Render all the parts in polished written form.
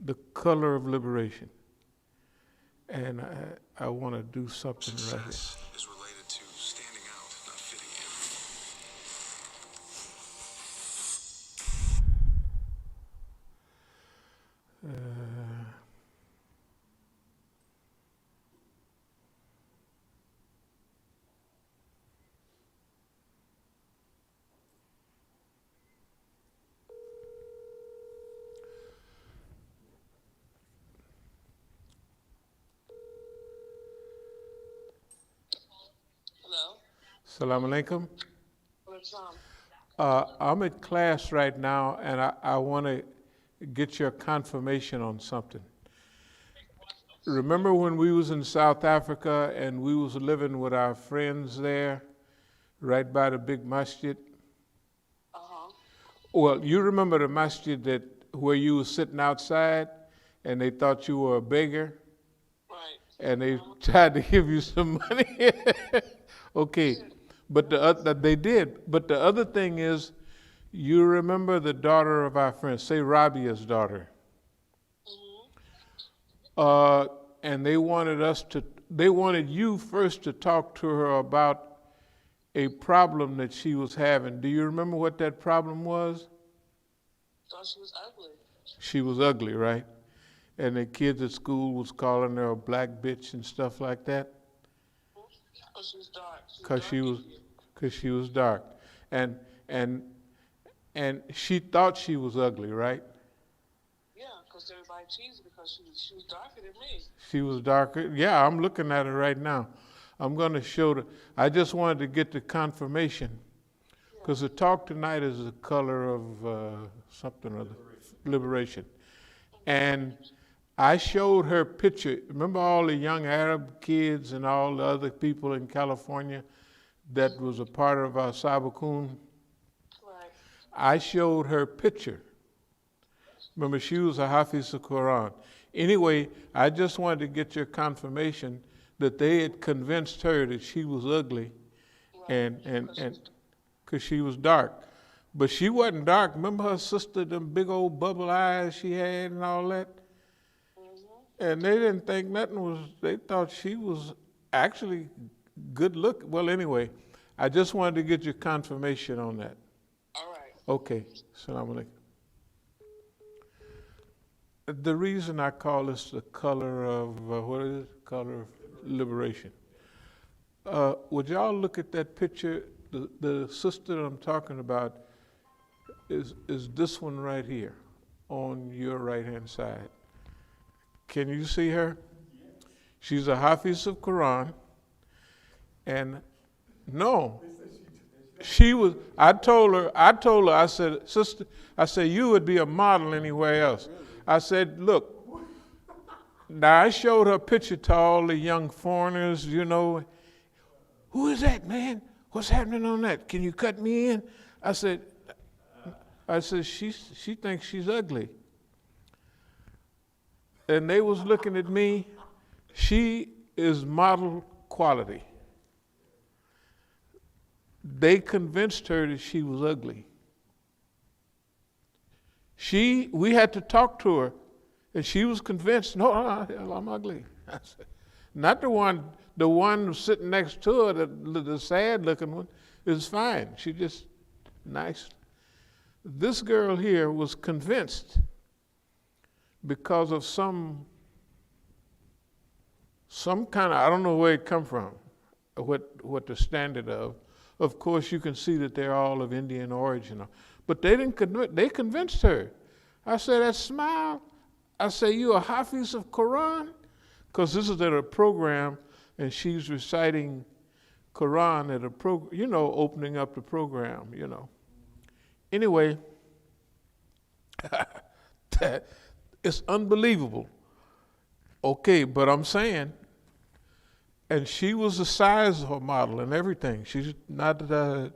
the color of liberation. And I want to do something right here. Success is related to standing out, not fitting in. Hello. Salam alaikum. What's up? I'm at class right now, and I want to get your confirmation on something. Remember when we was in South Africa and we was living with our friends there, right by the big masjid? Uh-huh. Well, you remember the masjid that where you was sitting outside and they thought you were a beggar Right. and they tried to give you some money? Okay, but they did. But the other thing is, you remember the daughter of our friend, say Rabia's daughter. And they wanted you first to talk to her about a problem that she was having. Do you remember what that problem was? Thought she was ugly. She was ugly, right? And the kids at school was calling her a black bitch and stuff like that. Oh, she was dark. Cause she was dark, and she thought she was ugly, right? Yeah, because everybody teased her because she was darker than me. She was darker. Yeah, I'm looking at her right now. I'm going to show I just wanted to get the confirmation, because the talk tonight is the color of something or other, liberation. And I showed her picture. Remember all the young Arab kids and all the other people in California that was a part of As-Sabiqun? Right. I showed her picture. Remember, she was a Hafiz of Quran. Anyway, I just wanted to get your confirmation that they had convinced her that she was ugly, and because she was dark. But she wasn't dark. Remember her sister, them big old bubble eyes she had and all that? And they didn't think nothing was, they thought she was actually good look. Well, anyway, I just wanted to get your confirmation on that. All right. Okay, Assalamu alaikum. The reason I call this the color of, what is it? Color of liberation. Would y'all look at that picture? The sister that I'm talking about is this one right here on your right-hand side. Can you see her? She's a Hafiz of Quran. And no, she was, I told her, I said, sister, I said, you would be a model anywhere else. I said, look, now I showed her a picture to all the young foreigners, you know. Who is that, man? What's happening on that? Can you cut me in? I said, she thinks she's ugly. And they was looking at me. She is model quality. They convinced her that she was ugly. We had to talk to her, and she was convinced, no, I'm ugly. I said, not the one sitting next to her, the sad looking one, is fine. She just nice. This girl here was convinced because of some kind of, I don't know where it come from, what the standard of. Of course, you can see that they're all of Indian origin. But they convinced her. I said, that smile. I say, you a Hafiz of Quran? Because this is at a program, and she's reciting Quran at a program, opening up the program, Anyway, it's unbelievable. Okay, but I'm saying, and she was the size of her model and everything. She's not, It's unfortunate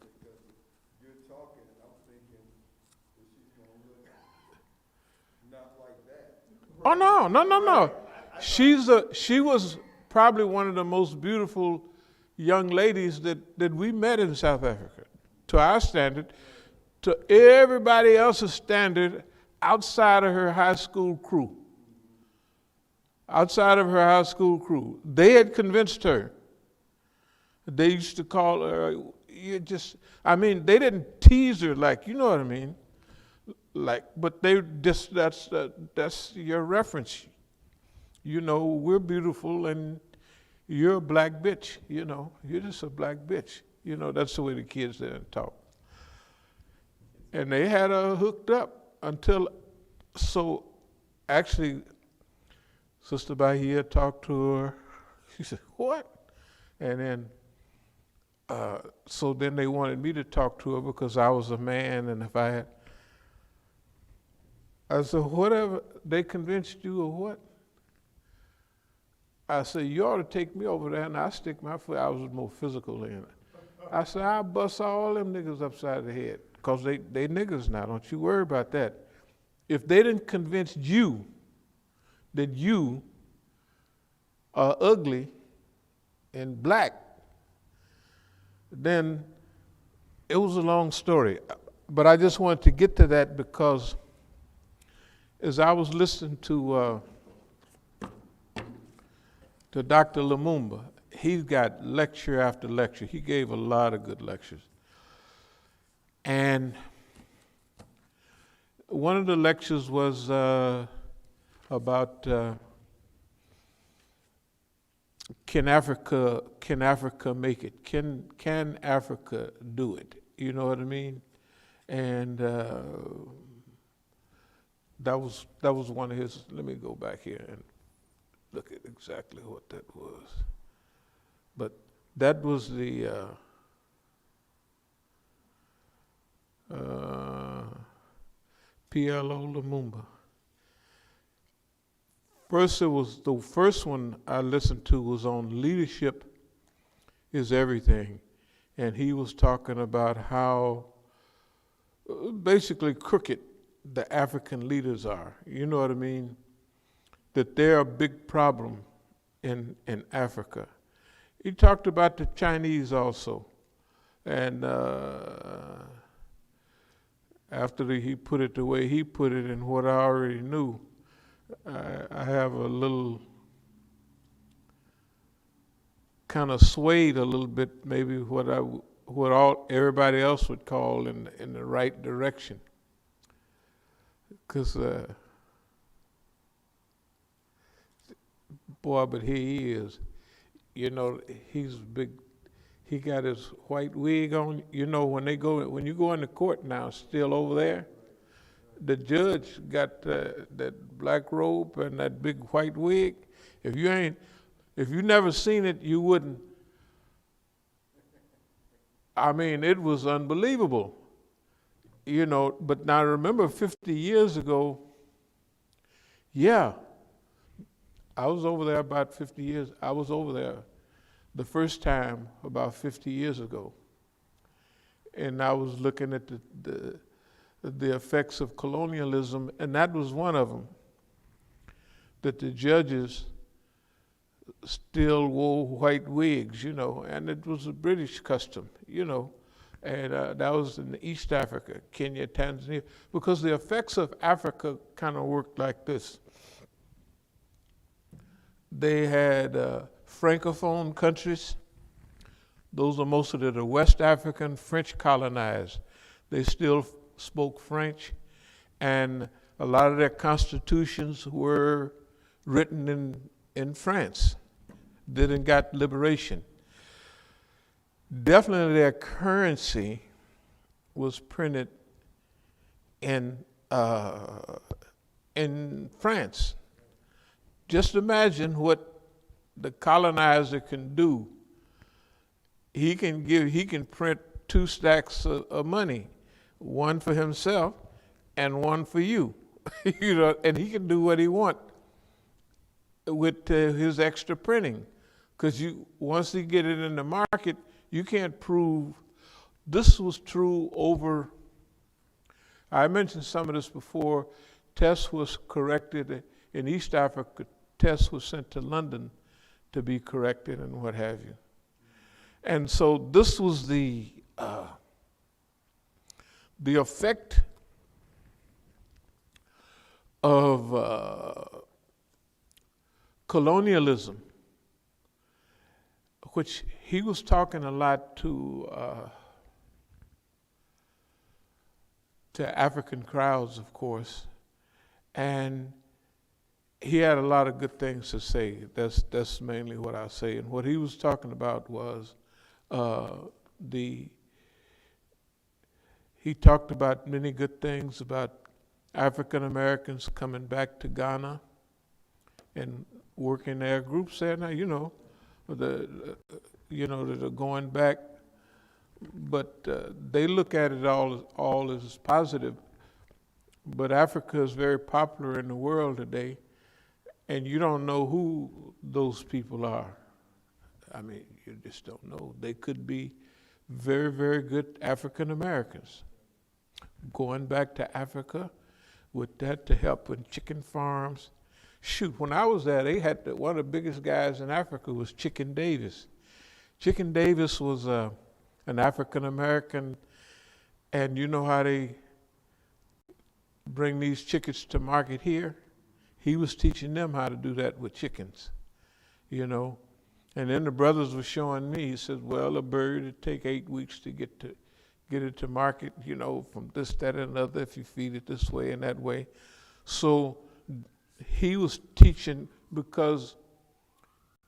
because you're talking and I'm thinking that she's going to look not like that. oh no. She was probably one of the most beautiful young ladies that we met in South Africa, to our standard. to everybody else's standard outside of her high school crew. Outside of her high school crew. They had convinced her. They used to call her, they didn't tease her like, you know what I mean? Like, but they just, that's your reference. You know, we're beautiful and you're a black bitch, you know. You're just a black bitch. You know, that's the way the kids there talk. And they had her hooked up until, so actually, Sister Bahia talked to her. She said, what? And then, so then they wanted me to talk to her because I was a man, and if I said, whatever, they convinced you or what? I said, you ought to take me over there, and I stick my foot. I was more physical in it. I said, I'll bust all them niggas upside the head, because they niggas now, don't you worry about that. If they didn't convince you that you are ugly and black, then it was a long story. But I just wanted to get to that because as I was listening to Dr. Lumumba, he's got lecture after lecture. He gave a lot of good lectures. And one of the lectures was about can Africa make it? Can Africa do it? You know what I mean? And that was one of his. Let me go back here and look at exactly what that was. But that was the PLO Lumumba. First, it was the first one I listened to was on leadership is everything, and he was talking about how basically crooked the African leaders are. You know what I mean? That they're a big problem in Africa. He talked about the Chinese also, and after he put it the way he put it and what I already knew, I have a little kind of swayed a little bit, maybe what everybody else would call in the right direction, because boy, but here he is. You know, he's big. He got his white wig on. You know, when you go into court now, still over there, the judge got that black robe and that big white wig. If you never seen it, you wouldn't. I mean, it was unbelievable. You know, but now remember 50 years ago, yeah, I was over there about 50 years. I was over there the first time about 50 years ago. And I was looking at the effects of colonialism, and that was one of them, that the judges still wore white wigs, you know, and it was a British custom, you know, and that was in East Africa, Kenya, Tanzania, because the effects of Africa kind of worked like this. They had Francophone countries. Those are most of the West African French colonized. They still spoke French, and a lot of their constitutions were written in France. Didn't got liberation. Definitely their currency was printed in France. Just imagine what the colonizer can do. He can print 2 stacks of money, one for himself and one for you. You know, and he can do what he wants with his extra printing, because once he get it in the market, you can't prove. This was true over. I mentioned some of this before. Tests was corrected in East Africa. Tests was sent to London to be corrected and what have you. And so this was the the effect of colonialism, which he was talking a lot to African crowds, of course, and he had a lot of good things to say. That's mainly what I say. And what he was talking about was he talked about many good things about African Americans coming back to Ghana and working their groups there now. That are going back, but they look at it all as positive. But Africa is very popular in the world today, and you don't know who those people are. I mean, you just don't know. They could be very, very good African Americans going back to Africa with that to help in chicken farms. Shoot, when I was there, they had one of the biggest guys in Africa was Chicken Davis. Chicken Davis was an African American, and you know how they bring these chickens to market here? He was teaching them how to do that with chickens, And then the brothers were showing me, he said, well, a bird, it'd take 8 weeks to get it to market, from this, that, and another, if you feed it this way and that way. So he was teaching, because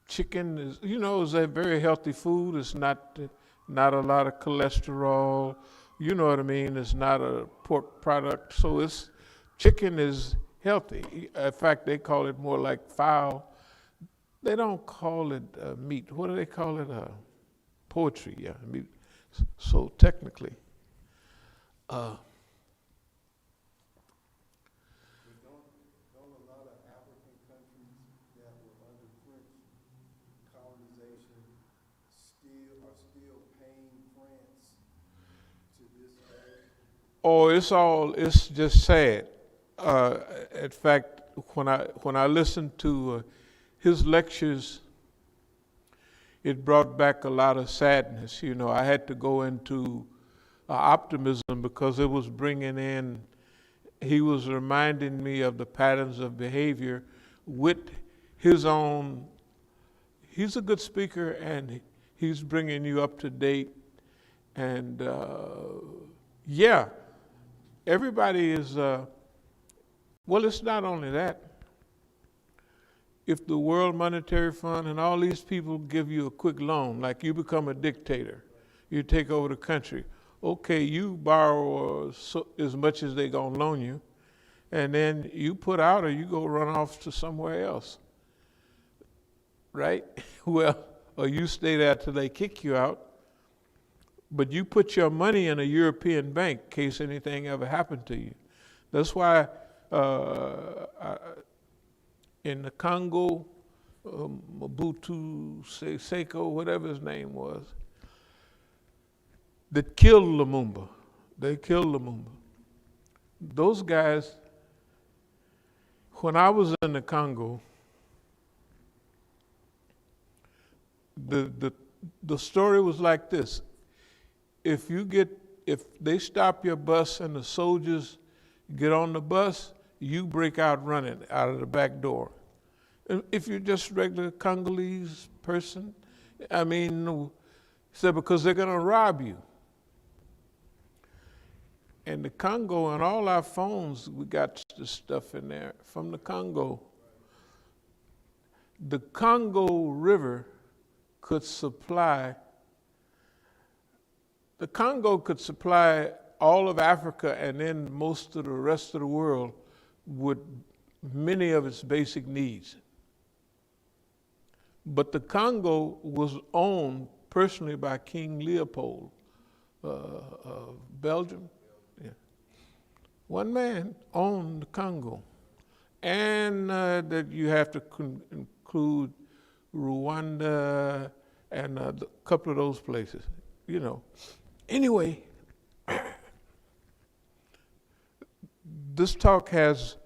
chicken is a very healthy food. It's not a lot of cholesterol. You know what I mean? It's not a pork product. So chicken is healthy. In fact, they call it more like fowl. They don't call it meat. What do they call it? Poultry, yeah. Meat. So technically. But don't a lot of African countries that were under French colonization are still paying France to this day? Oh, it's just sad. In fact, when I listened to his lectures, it brought back a lot of sadness. I had to go into optimism, because it was he was reminding me of the patterns of behavior with his own. He's a good speaker, and he's bringing you up to date. And everybody is, well, it's not only that. If the World Monetary Fund and all these people give you a quick loan, like you become a dictator, you take over the country, okay, you borrow as much as they're going to loan you, and then you put out or you go run off to somewhere else, right? Well, or you stay there till they kick you out, but you put your money in a European bank in case anything ever happened to you. That's why in the Congo, Mobutu Seko, whatever his name was, that killed Lumumba. They killed Lumumba. Those guys, when I was in the Congo, the story was like this. If they stop your bus and the soldiers get on the bus, you break out running out of the back door. If you're just a regular Congolese person, because they're going to rob you. And the Congo, and all our phones, we got the stuff in there from the Congo. The Congo River could supply all of Africa and then most of the rest of the world with many of its basic needs. But the Congo was owned personally by King Leopold of Belgium. Yeah. One man owned the Congo. And that you have to include Rwanda and a couple of those places, Anyway, this talk has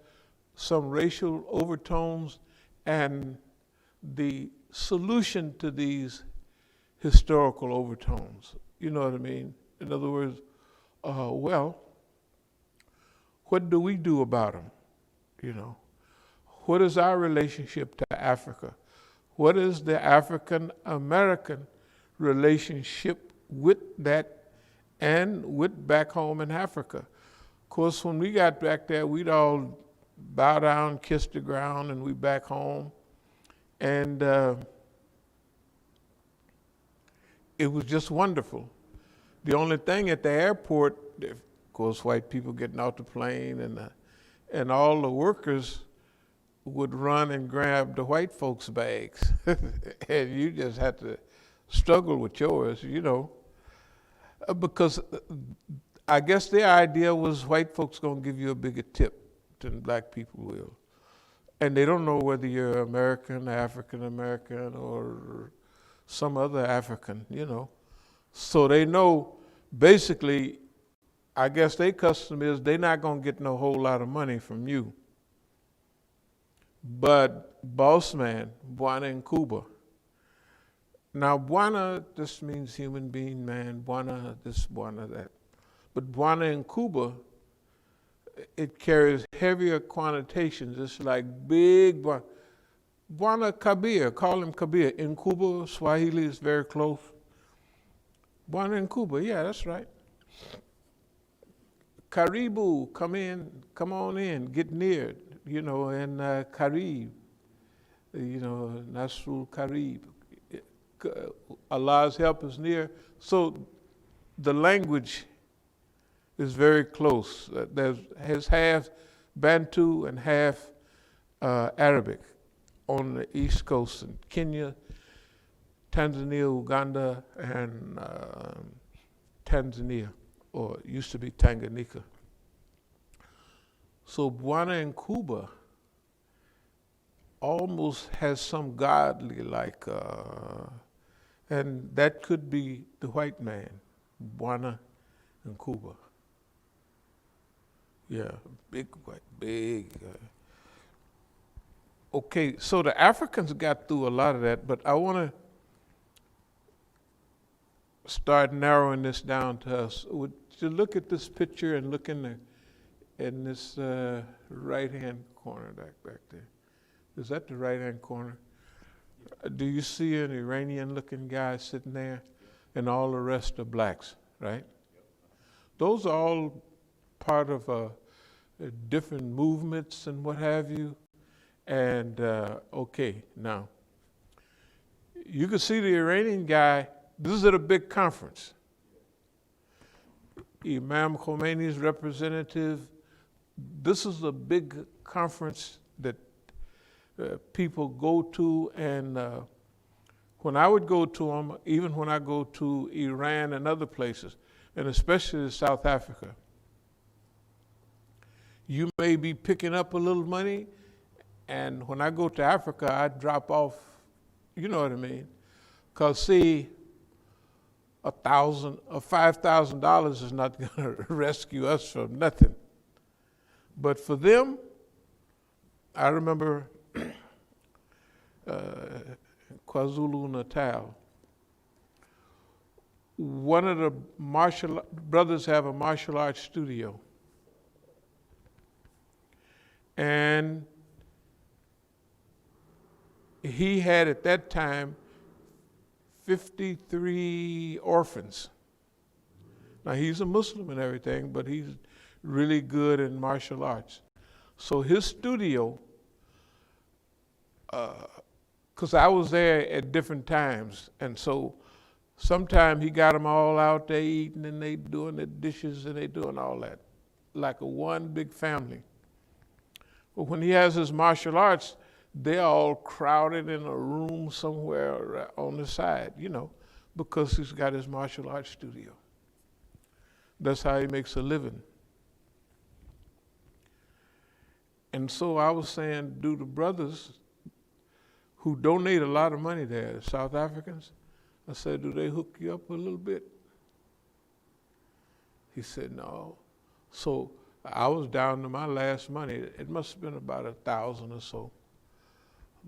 some racial overtones, and the solution to these historical overtones, you know what I mean? In other words, what do we do about them? You know, what is our relationship to Africa? What is the African American relationship with that and with back home in Africa? Of course, when we got back there, we'd all bow down, kiss the ground, and we back home. And it was just wonderful. The only thing at the airport, of course, white people getting off the plane, and all the workers would run and grab the white folks' bags. And you just had to struggle with yours, you know. Because I guess their idea was white folks gonna give you a bigger tip than black people will. And they don't know whether you're American, African American, or some other African, you know. So they know, basically, I guess their custom is they're not gonna get no whole lot of money from you. But boss man, Bwana in Cuba. Now Bwana just means human being, man. Bwana this, Bwana that. But Bwana in Cuba, it carries heavier connotations. It's like big Bwana. Bwana Kabir, call him Kabir. In Cuba, Swahili is very close. Bwana in Cuba, yeah, that's right. Karibu, come in, come on in, get near, you know, and Karib, you know, Nasrul Karib. Allah's help is near. So the language is very close. There's half Bantu and half Arabic on the East Coast in Kenya, Tanzania, Uganda, and Tanzania, or it used to be Tanganyika. So Bwana in Cuba almost has some godly like, and that could be the white man, Bwana in Cuba. Yeah, big white, big. Okay, so the Africans got through a lot of that, but I want to start narrowing this down to us. Would you look at this picture and look in this right-hand corner back there? Is that the right-hand corner? Do you see an Iranian-looking guy sitting there, and all the rest are blacks, right? Those are all part of different movements and what have you. And okay, now you can see the Iranian guy. This is at a big conference. Imam Khomeini's representative. This is a big conference that people go to, and when I would go to them, even when I go to Iran and other places, and especially South Africa, you may be picking up a little money, and when I go to Africa, I drop off, you know what I mean? Because see, $1,000 or $5,000 is not going to rescue us from nothing. But for them, I remember KwaZulu-Natal, one of the brothers have a martial arts studio. And he had at that time 53 orphans. Now he's a Muslim and everything, but he's really good in martial arts. So his studio, because I was there at different times, and so sometime he got them all out there eating, and they doing the dishes, and they doing all that, like a one big family. But when he has his martial arts, they're all crowded in a room somewhere on the side, you know, because he's got his martial arts studio. That's how he makes a living. And so I was saying, do the brothers who donate a lot of money there, South Africans, I said, do they hook you up a little bit? He said, no. So I was down to my last money. It must have been about 1,000 or so.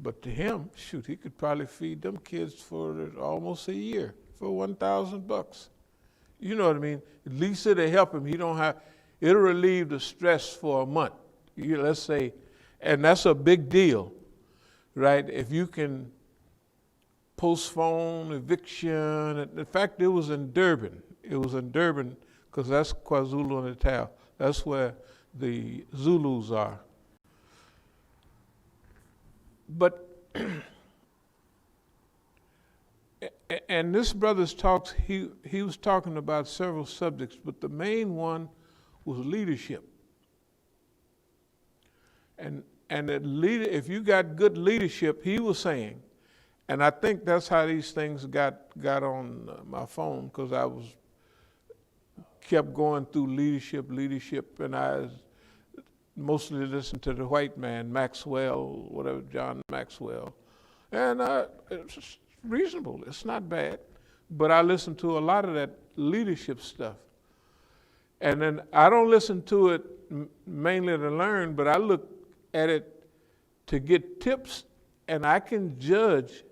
But to him, shoot, he could probably feed them kids for almost a year for $1,000. You know what I mean? At least it'll help him. It'll relieve the stress for a month. Let's say, and that's a big deal, right? If you can postpone eviction. In fact, it was in Durban. It was in Durban because that's KwaZulu-Natal. That's where the Zulus are. But, and this brother's talks, he was talking about several subjects, but the main one was leadership. And if you got good leadership, he was saying, and I think that's how these things got on my phone, because I kept going through leadership, and I mostly listened to the white man, Maxwell, whatever, John Maxwell. And it's reasonable, it's not bad. But I listened to a lot of that leadership stuff. And then I don't listen to it mainly to learn, but I look at it to get tips, and I can judge,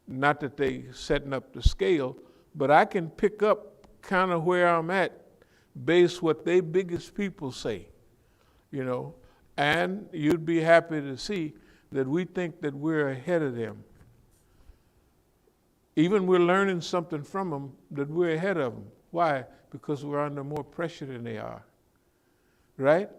not that they setting up the scale, but I can pick up kind of where I'm at based what they biggest people say, you know. And you'd be happy to see that we think that we're ahead of them. Even we're learning something from them, that we're ahead of them. Why? Because we're under more pressure than they are, right?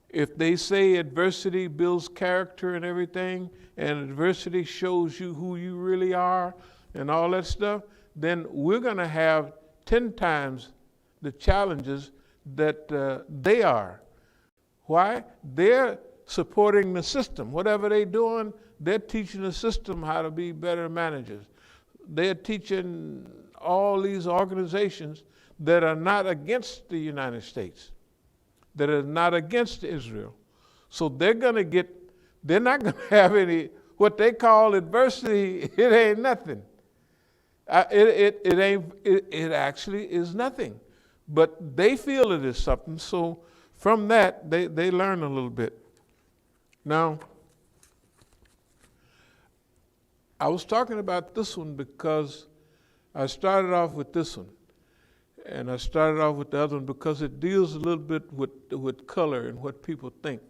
If they say adversity builds character and everything, and adversity shows you who you really are and all that stuff, then we're going to have 10 times the challenges that they are. Why? They're supporting the system. Whatever they're doing, they're teaching the system how to be better managers. They're teaching all these organizations that are not against the United States, that are not against Israel. So they're not going to have any, what they call adversity, it ain't nothing. It actually is nothing. But they feel it is something, so from that, they learn a little bit. Now, I was talking about this one because I started off with this one. And I started off with the other one because it deals a little bit with color and what people think.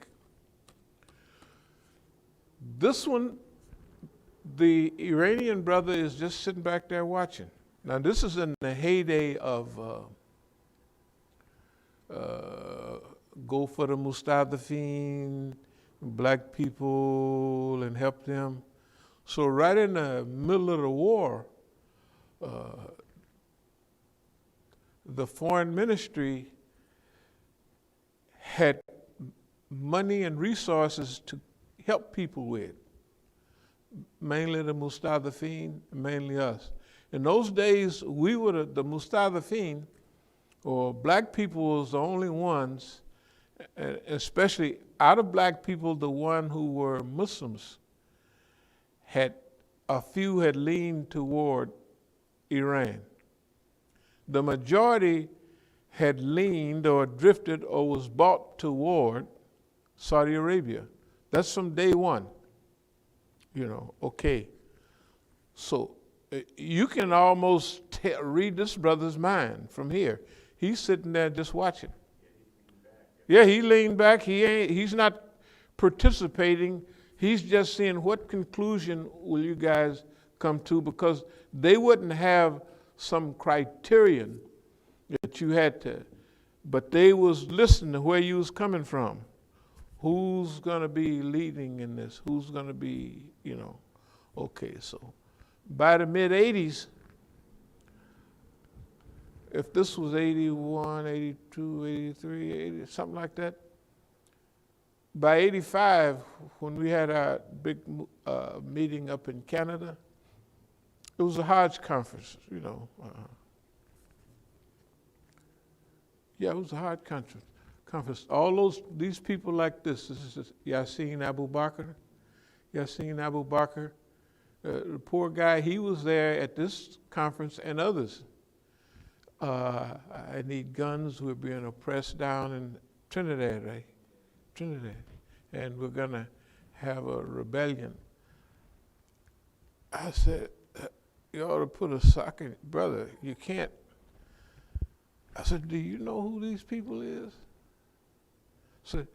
This one, the Iranian brother is just sitting back there watching. Now this is in the heyday of go for the Mustadafin, black people, and help them. So right in the middle of the war, the foreign ministry had money and resources to help people with, mainly the Mustadafin, mainly us. In those days, we were the Mustadafin, or black people was the only ones, especially out of black people, the one who were Muslims, a few had leaned toward Iran. The majority had leaned or drifted or was bought toward Saudi Arabia. That's from day one, okay. So you can almost read this brother's mind from here. He's sitting there just watching. Yeah, he leaned back. He's not participating. He's just seeing what conclusion will you guys come to, because they wouldn't have some criterion that you had to, but they was listening to where you was coming from. Who's going to be leading in this? Who's going to be, okay. So by the mid-'80s, if this was 81, 82, 83, 80, something like that, by 85, when we had our big meeting up in Canada, it was a Hajj conference, Yeah, it was a Hajj conference. All these people like this is Yassin Abu Bakr. Yassin Abu Bakr, the poor guy, he was there at this conference and others. I need guns, we're being oppressed down in Trinidad, right? Trinidad. And we're gonna have a rebellion. I said, you ought to put a sock in, brother, you can't. I said, do you know who these people is? I said,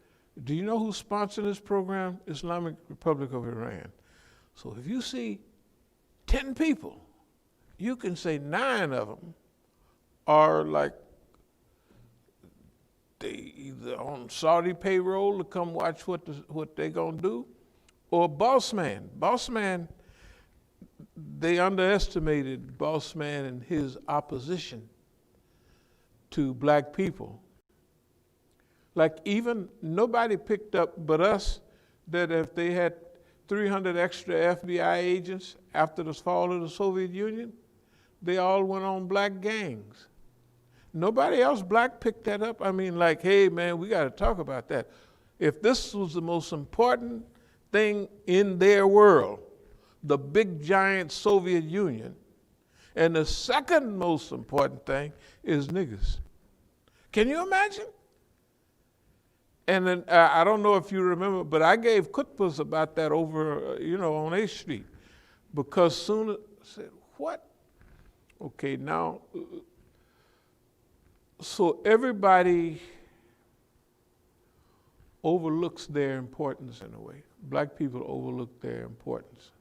do you know who's sponsoring this program? Islamic Republic of Iran. So if you see 10 people, you can say 9 of them are like they either on Saudi payroll to come watch what they gonna do, or boss man. Boss man, they underestimated boss man and his opposition to black people. Like even nobody picked up but us that if they had 300 extra FBI agents after the fall of the Soviet Union, they all went on black gangs. Nobody else black picked that up. I mean, like, hey man, we got to talk about that. If this was the most important thing in their world, the big giant Soviet Union, and the second most important thing is niggas. Can you imagine? And then I don't know if you remember, but I gave khutbahs about that over, on 8th Street, because soon I said, what? Okay, now, so everybody overlooks their importance in a way. Black people overlook their importance,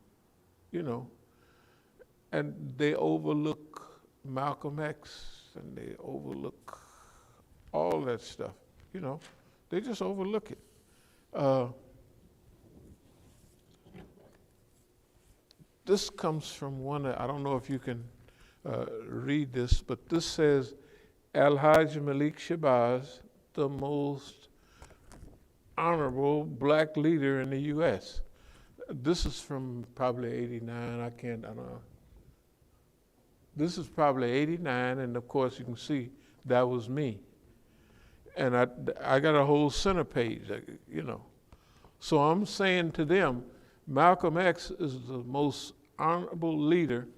and they overlook Malcolm X, and they overlook all that stuff, They just overlook it. This comes from one, I don't know if you can read this, but this says, Al-Hajj Malik Shabazz, the most honorable black leader in the U.S. This is from probably 89, I don't know. This is probably 89, and of course you can see that was me. And I got a whole center page, So I'm saying to them, Malcolm X is the most honorable leader,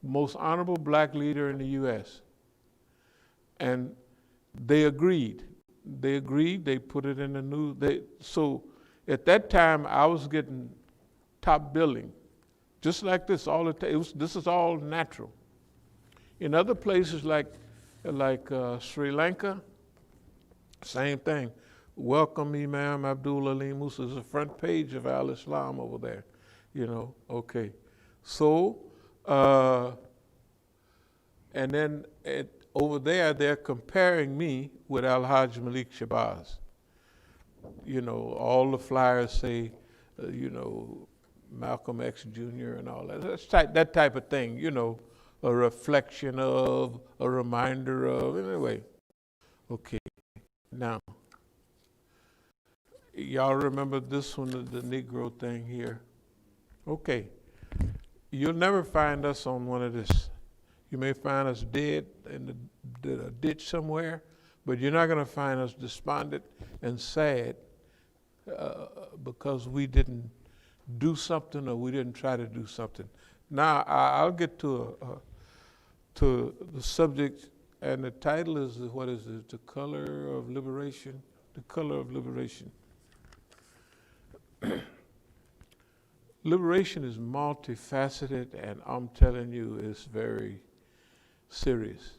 most honorable black leader in the U.S. And they agreed. They put it in the news. So at that time, I was getting top billing, just like this all the time. This is all natural. In other places like Sri Lanka, same thing. Welcome Imam Abdul Ali Musa. There's a front page of Al-Islam over there, okay. So, and then over there, they're comparing me with Al-Hajj Malik Shabazz. All the flyers say, Malcolm X Jr. and all that. That's that type of thing, a reflection of, a reminder of, anyway. Okay, now, y'all remember this one, the Negro thing here? Okay, you'll never find us on one of this. You may find us dead in the ditch somewhere, but you're not gonna find us despondent and sad because we didn't do something or we didn't try to do something. Now, I'll get to the subject, and the title is, what is it? The Color of Liberation? The Color of Liberation. Liberation is multifaceted, and I'm telling you, it's very serious.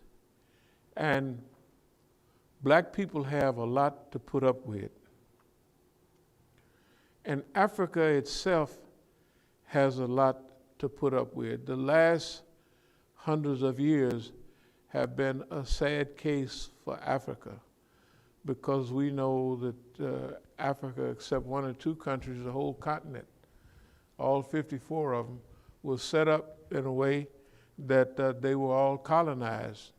And black people have a lot to put up with. And Africa itself has a lot to put up with. The last hundreds of years have been a sad case for Africa, because we know that Africa, except 1 or 2 countries, the whole continent, all 54 of them, was set up in a way that they were all colonized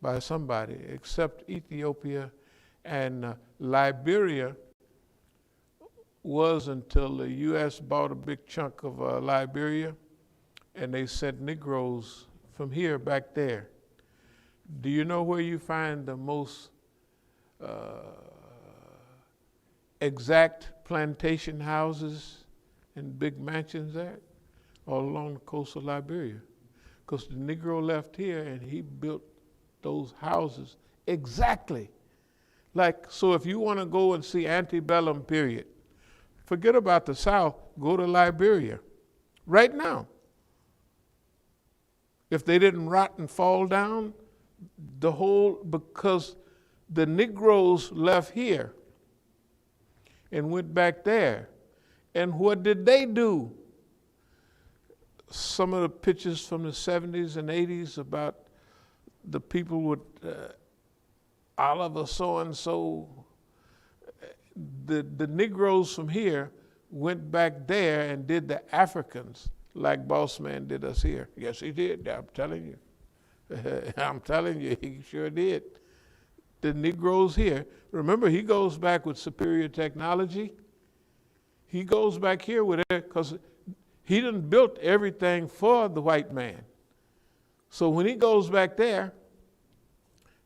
by somebody, except Ethiopia and Liberia was, until the U.S. bought a big chunk of Liberia, and they sent Negroes from here back there. Do you know where you find the most exact plantation houses and big mansions at? All along the coast of Liberia. Because the Negro left here and he built those houses exactly. So if you want to go and see antebellum period, forget about the South, go to Liberia right now. If they didn't rot and fall down, because the Negroes left here and went back there. And what did they do? Some of the pictures from the 70s and 80s about the people with Oliver so-and-so, the Negroes from here went back there and did the Africans like Boss Man did us here. Yes, he did, I'm telling you. I'm telling you, he sure did. The Negroes here, remember he goes back with superior technology. He goes back here with it because he done built everything for the white man. So when he goes back there,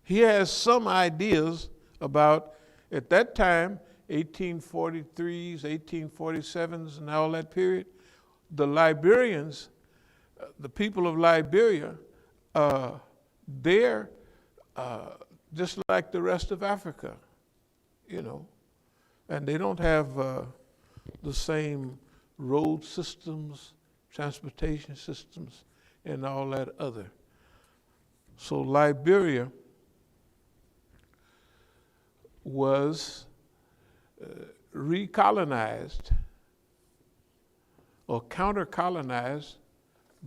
he has some ideas about, at that time, 1843s, 1847s, and all that period, the Liberians, the people of Liberia, they're just like the rest of Africa, you know, and they don't have the same road systems, transportation systems, and all that other. So Liberia was recolonized or counter-colonized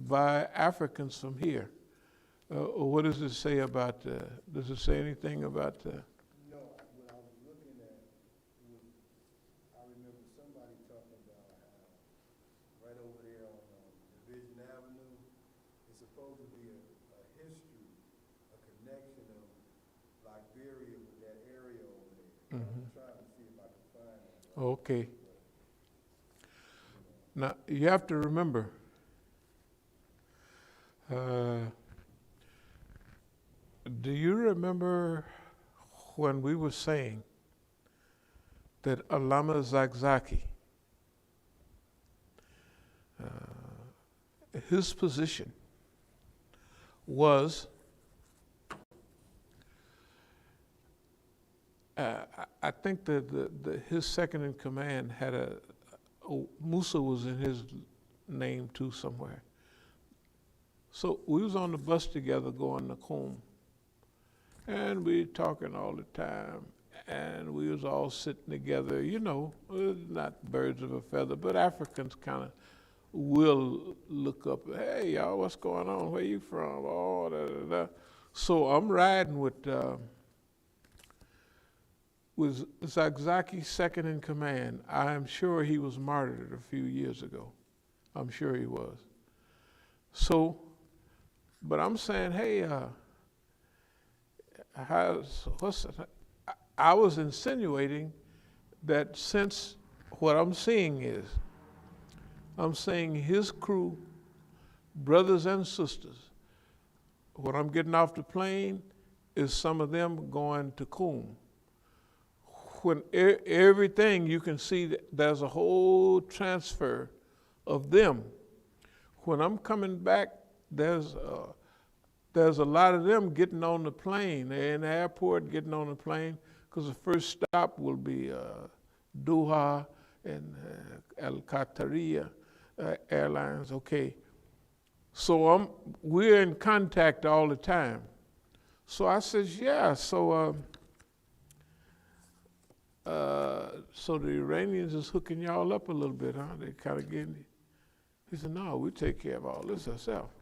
by Africans from here. What does it say about, does it say anything about? No, what I was looking at was, I remember somebody talking about right over there on Division Avenue, it's supposed to be a history, a connection of Liberia with that area over there. I'm trying to see if I can find that. Okay. Now, you have to remember, do you remember when we were saying that Alama Zakzaki, his position was, I think that his second in command had Musa was in his name too somewhere. So we was on the bus together going to Qom, and we talking all the time, and we was all sitting together, you know, not birds of a feather, but Africans kind of will look up, hey, y'all, what's going on? Where you from? Oh, da, da, da. So I'm riding with Zakzaki's second in command. I'm sure he was martyred a few years ago. I'm sure he was. So, but I'm saying, hey, I was insinuating that since what I'm seeing is, I'm saying his crew, brothers and sisters, when I'm getting off the plane, is some of them going to Qom. When everything, you can see that there's a whole transfer of them. When I'm coming back, there's a lot of them getting on the plane. They're in the airport getting on the plane because the first stop will be Doha and Al Qatariya Airlines. Okay, so we're in contact all the time. So I says, yeah. So the Iranians is hooking y'all up a little bit, huh? They kind of getting it. He said, no, we take care of all this ourselves.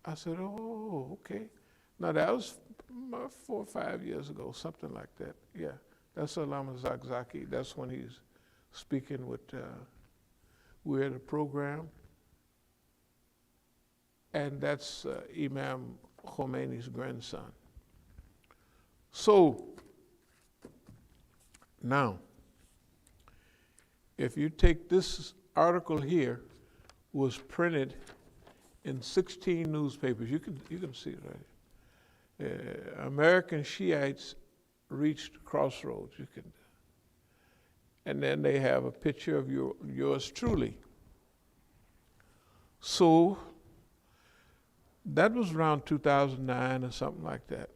I said, oh, okay. Now that was 4 or 5 years ago, something like that. Yeah, that's Alama Zakzaki. That's when he's speaking with, we're at a program. And that's Imam Khomeini's grandson. So, now, if you take this article here, was printed in 16 newspapers. You can see it right here. American Shiites reached crossroads. And then they have a picture of yours truly. So that was around 2009 or something like that.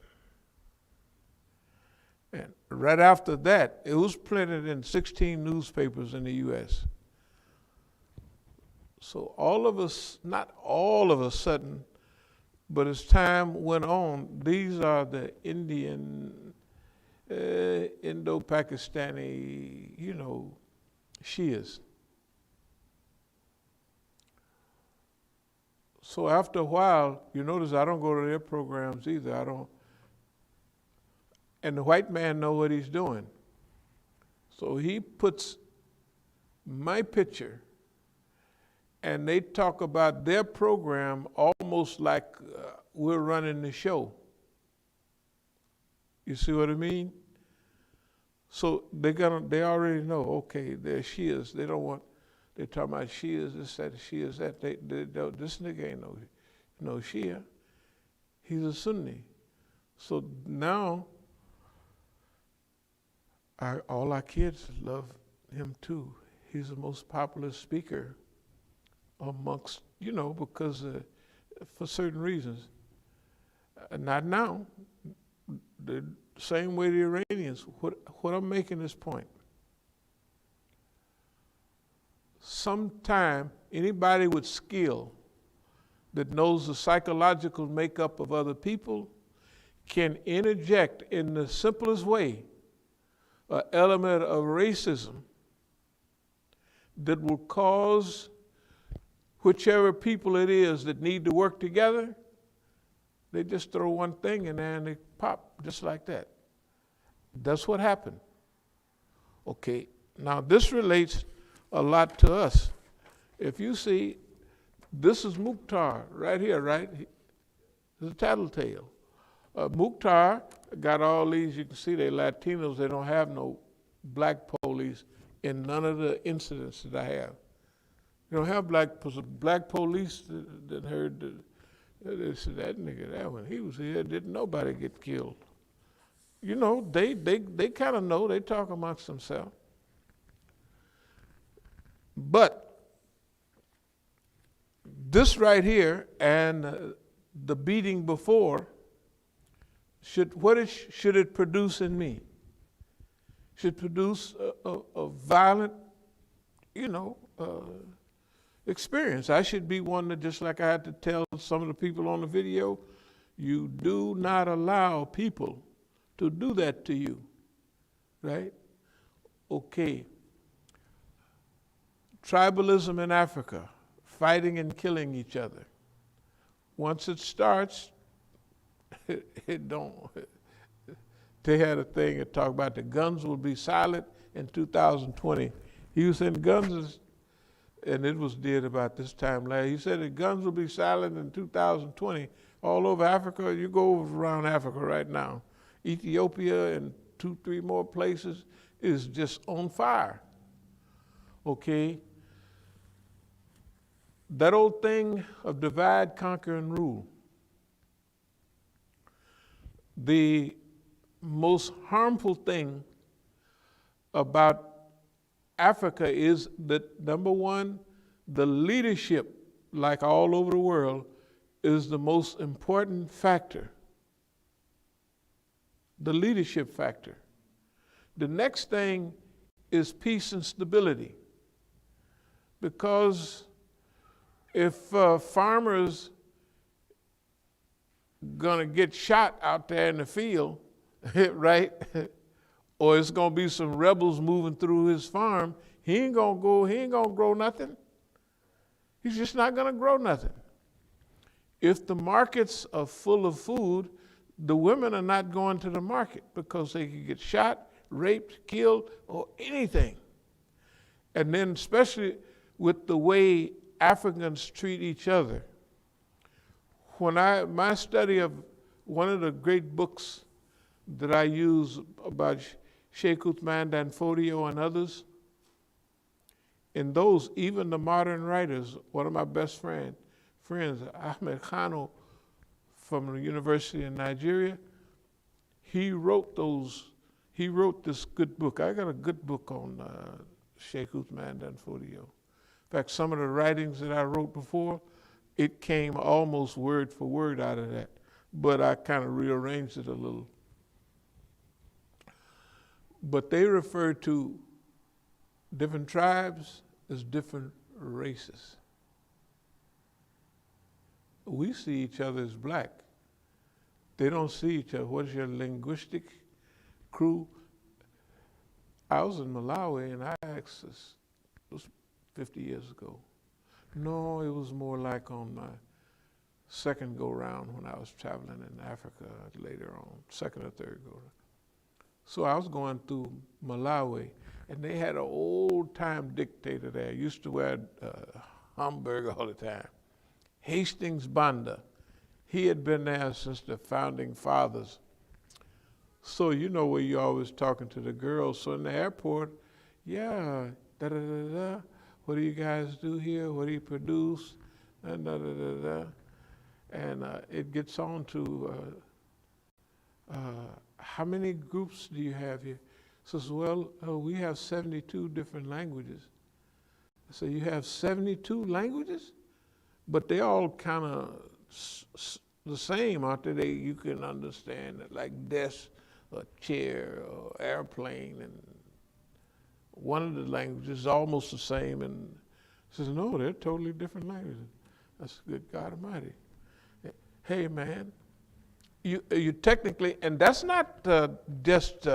And right after that, it was printed in 16 newspapers in the U.S. So all of us, not all of a sudden, But as time went on, these are the Indian, Indo-Pakistani, Shias. So after a while, you notice I don't go to their programs either. I don't. And the white man know what he's doing. So he puts my picture, and they talk about their program almost like we're running the show. You see what I mean? So they already know, okay, they're Shias. They don't want, they're talking about Shias, this, that, Shias, that. This nigga ain't no Shia. He's a Sunni. So now, all our kids love him too. He's the most popular speaker amongst, because for certain reasons. Not now. The same way the Iranians. What I'm making this point. Sometime, anybody with skill that knows the psychological makeup of other people can interject in the simplest way an element of racism that will cause whichever people it is that need to work together, they just throw one thing in there and they pop just like that. That's what happened. Okay, now this relates a lot to us. If you see, this is Mukhtar right here, right? This is a tattletale. Mukhtar got all these, you can see they're Latinos, they don't have no black police in none of the incidents that I have. You don't have black police that heard, they said, that nigga, that when he was here, didn't nobody get killed. They kind of know, they talk amongst themselves. But this right here and the beating before, should it produce in me? Should produce a violent, experience. I should be one that, just like I had to tell some of the people on the video, you do not allow people to do that to you, right? Okay. Tribalism in Africa, fighting and killing each other. Once it starts, it don't. They had a thing that talked about the guns will be silent in 2020. He was saying guns and it was did about this time last. He said the guns will be silent in 2020 all over Africa. You go around Africa right now. Ethiopia and 2-3 more places is just on fire. Okay? That old thing of divide, conquer, and rule. The most harmful thing about Africa is that, number one, the leadership, like all over the world, is the most important factor. The leadership factor. The next thing is peace and stability. Because if farmers gonna get shot out there in the field, right? Or it's gonna be some rebels moving through his farm, he ain't gonna grow nothing. He's just not gonna grow nothing. If the markets are full of food, the women are not going to the market because they could get shot, raped, killed, or anything. And then especially with the way Africans treat each other. My study of one of the great books that I use about Sheikh Uthman Danfodio and others, in those, even the modern writers, one of my best friends, Ahmed Kano from the University in Nigeria, he wrote this good book. I got a good book on Sheikh Uthman Danfodio. In fact, some of the writings that I wrote before, it came almost word for word out of that, but I kind of rearranged it a little. But they refer to different tribes as different races. we see each other as black. They don't see each other. What's your linguistic crew? I was in Malawi and I asked this, it was 50 years ago. No, it was more like on my second go round when I was traveling in Africa later on, second or third go round. So I was going through Malawi and they had an old time dictator there, used to wear hamburger all the time. Hastings Banda. He had been there since the founding fathers. So you know where you're always talking to the girls. So in the airport, yeah, da-da-da-da, what do you guys do here? What do you produce? And da-da-da-da. And it gets on to, how many groups do you have here? Says, well, we have 72 different languages. So you have 72 languages? But they all kind of the same, aren't they? You can understand it, like desk, or chair, or airplane, and one of the languages is almost the same. And says, no, they're totally different languages. That's good God Almighty. Hey, man, you technically, and that's not just.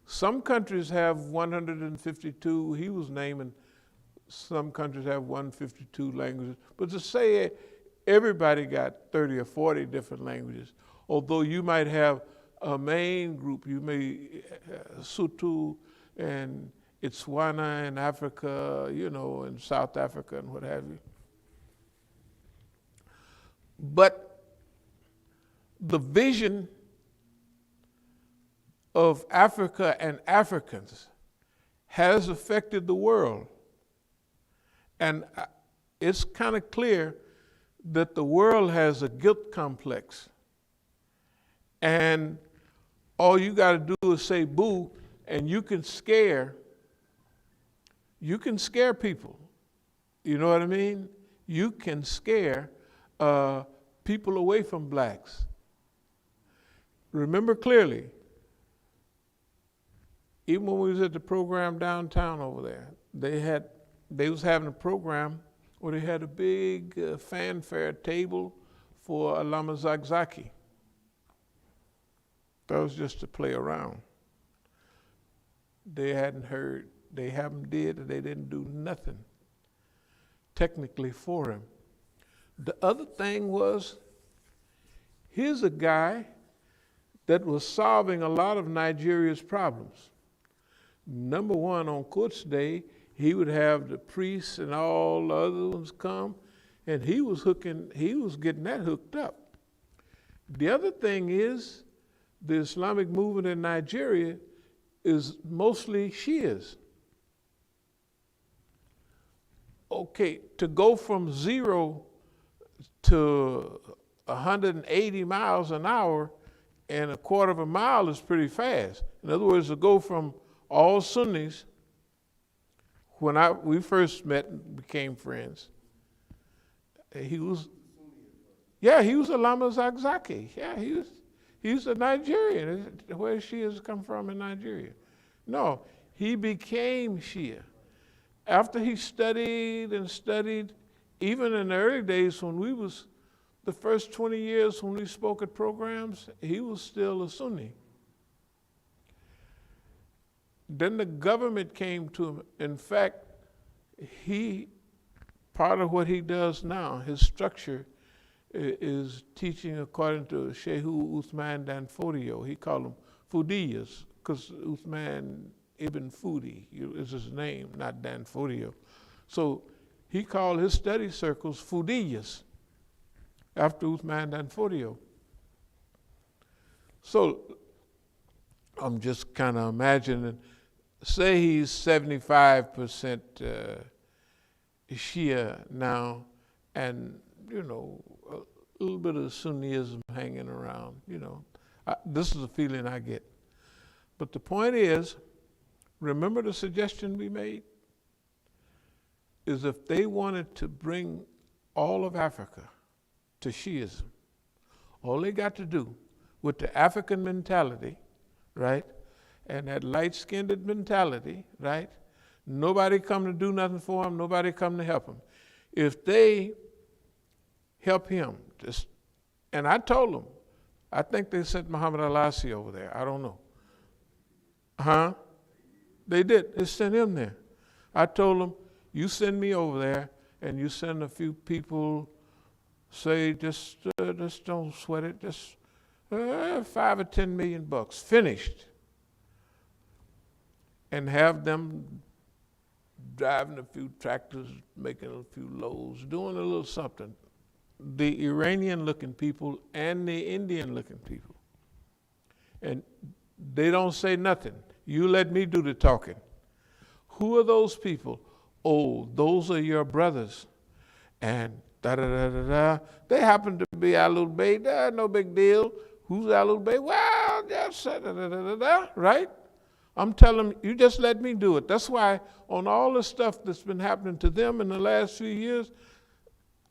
Some countries have 152. He was naming. Some countries have 152 languages, but to say everybody got 30 or 40 different languages, although you might have a main group, you may Sotho and Itswana in Africa, in South Africa and what have you. But the vision of Africa and Africans has affected the world. And it's kind of clear that the world has a guilt complex. And all you got to do is say boo, and you can scare people. You know what I mean? You can scare people away from blacks. Remember clearly, even when we was at the program downtown over there, they was having a program where they had a big fanfare table for Alama Zakzaki. That was just to play around. They haven't did, and they didn't do nothing technically for him. The other thing was, here's a guy that was solving a lot of Nigeria's problems. Number one, on Quds Day, he would have the priests and all the other ones come, and he was getting that hooked up. The other thing is, the Islamic movement in Nigeria is mostly Shias. Okay, to go from 0 to 180 miles an hour in a quarter of a mile is pretty fast. In other words, to go from all Sunnis, when we first met and became friends, he was Alama Zakzaki. Yeah, he's a Nigerian. Where Shias come from in Nigeria? No, he became Shia. After he studied and studied, even in the early days when the first 20 years when we spoke at programs, he was still a Sunni. Then the government came to him. In fact, part of what he does now, his structure is teaching according to Shehu Uthman Dan Fodio. He called them Fudiyas, because Uthman Ibn Fudi is his name, not Dan Fodio. So he called his study circles Fudiyas, after Uthman Dan Fodio. So I'm just kind of imagining, say he's 75% Shia now, and a little bit of Sunnism hanging around. This is the feeling I get. But the point is, remember the suggestion we made? Is if they wanted to bring all of Africa to Shiism, all they got to do with the African mentality, right, and that light-skinned mentality, right, nobody come to do nothing for them, nobody come to help them. If they help him. And I told them, I think they sent Muhammad Al-Asi over there. I don't know. Huh? They did. They sent him there. I told them, you send me over there, and you send a few people, say, just don't sweat it, just $5 or $10 million, finished. And have them driving a few tractors, making a few loads, doing a little something. The Iranian-looking people and the Indian-looking people. And they don't say nothing. You let me do the talking. Who are those people? Oh, those are your brothers. And da-da-da-da-da. They happen to be Alul Bayt. No big deal. Who's Alul Bayt? Well, just da-da-da-da-da, right? I'm telling them, you just let me do it. That's why on all the stuff that's been happening to them in the last few years,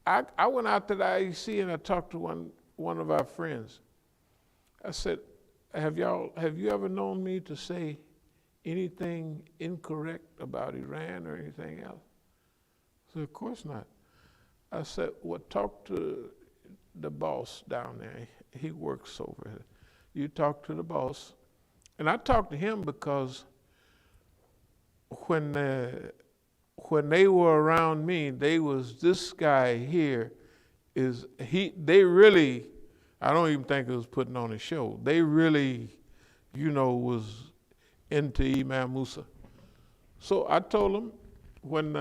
I went out to the IEC and I talked to one of our friends. I said, have you ever known me to say anything incorrect about Iran or anything else? I said, of course not. I said, well, talk to the boss down there. He works over here. You talk to the boss. And I talked to him because when they were around me, they was this guy here they really, I don't even think it was putting on a show. They really, was into Imam Musa. So I told them when,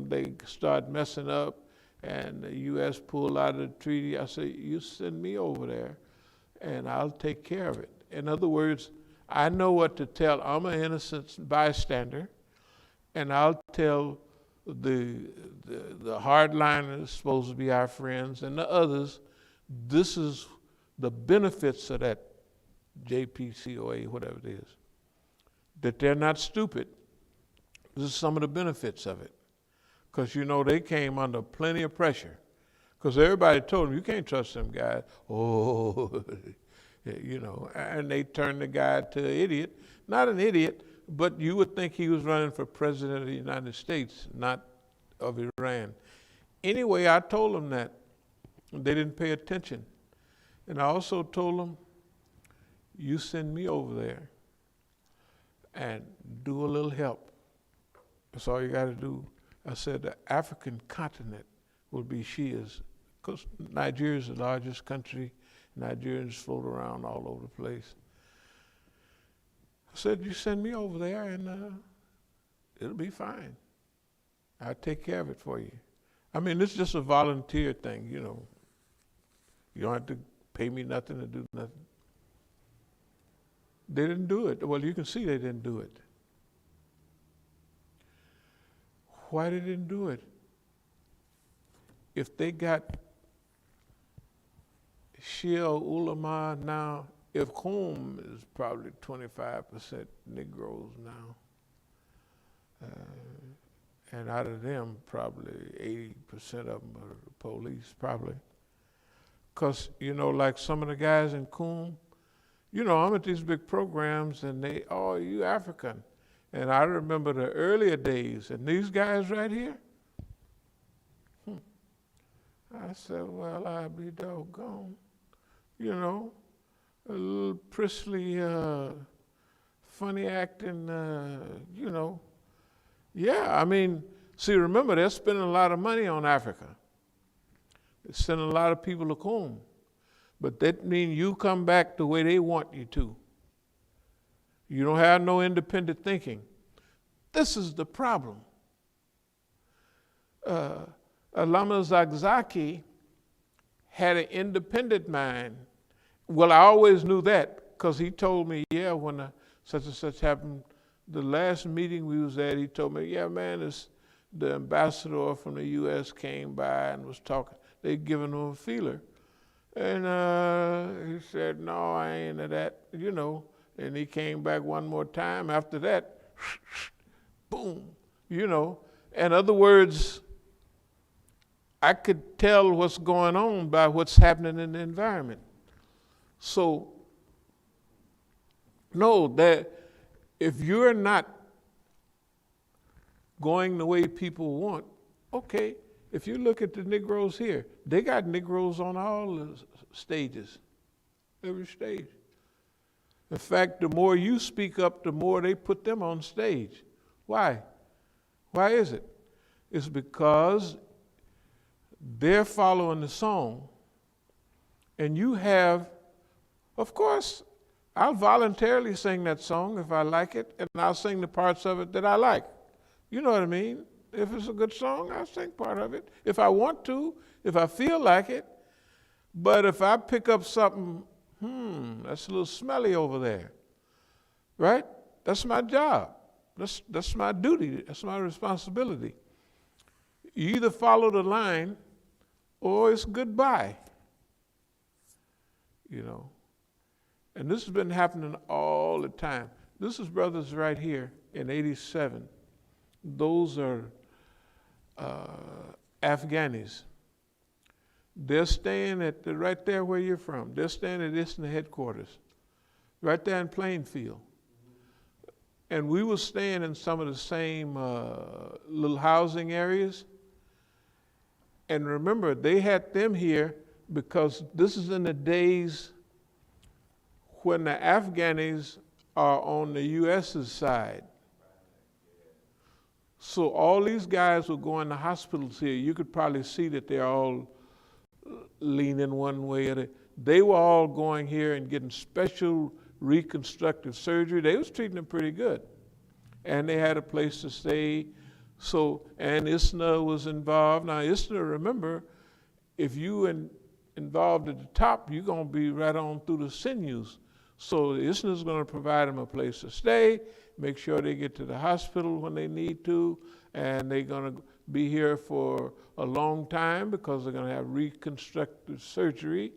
they start messing up and the U.S. pulled out of the treaty, I said, you send me over there and I'll take care of it. In other words, I know what to tell. I'm an innocent bystander, and I'll tell the hardliners, supposed to be our friends, and the others, this is the benefits of that JPCOA, whatever it is. That they're not stupid. This is some of the benefits of it. Because, they came under plenty of pressure. Because everybody told them, you can't trust them guys. Oh, and they turned the guy to an idiot. Not an idiot, but you would think he was running for president of the United States, not of Iran. Anyway, I told them that. They didn't pay attention. And I also told them, you send me over there and do a little help. That's all you got to do. I said the African continent will be Shias, because Nigeria is the largest country. Nigerians float around all over the place. I said, you send me over there and it'll be fine. I'll take care of it for you. I mean, this is just a volunteer thing, You don't have to pay me nothing to do nothing. They didn't do it. Well, you can see they didn't do it. Why they didn't do it? If they got Shia ulama now, if Qom is probably 25% Negroes now, and out of them, probably 80% of them are the police, probably. Because, like some of the guys in Qom, I'm at these big programs and they, oh, you African. And I remember the earlier days, and these guys right here, I said, well, I'll be doggone. A little prissly, funny acting, Yeah, I mean, see, remember, they're spending a lot of money on Africa. They're sending a lot of people to Qom. But that means you come back the way they want you to. You don't have no independent thinking. This is the problem. Allama Zakzaki had an independent mind. Well, I always knew that because he told me, when such and such happened, the last meeting we was at, he told me, man, the ambassador from the U.S. came by and was talking. They giving him a feeler. And he said, no, I ain't into that, And he came back one more time. After that, boom, In other words, I could tell what's going on by what's happening in the environment. So, know that if you're not going the way people want, okay, If you look at the Negroes here, they got Negroes on all the stages, every stage. In fact, the more you speak up, the more they put them on stage. Why? Why is it? It's because they're following the song, and you have, of course, I'll voluntarily sing that song if I like it, and I'll sing the parts of it that I like. You know what I mean? If it's a good song, I'll sing part of it. If I want to, if I feel like it. But if I pick up something, that's a little smelly over there, right? That's my job. That's my duty. That's my responsibility. You either follow the line or it's goodbye, you know. And this has been happening all the time. This is brothers right here in 87. Those are Afghanis. They're staying at right there where you're from. They're staying at ISNA headquarters, right there in Plainfield. And we were staying in some of the same little housing areas. And remember, they had them here because this is in the days when the Afghanis are on the U.S.'s side. So all these guys were going to hospitals here. You could probably see that they're all leaning one way or the other. They were all going here and getting special reconstructive surgery. They was treating them pretty good. And they had a place to stay. So, and ISNA was involved. Now ISNA, remember, if you involved at the top, you're gonna be right on through the sinews. So ISNA is gonna provide them a place to stay, make sure they get to the hospital when they need to, and they're gonna be here for a long time because they're gonna have reconstructive surgery.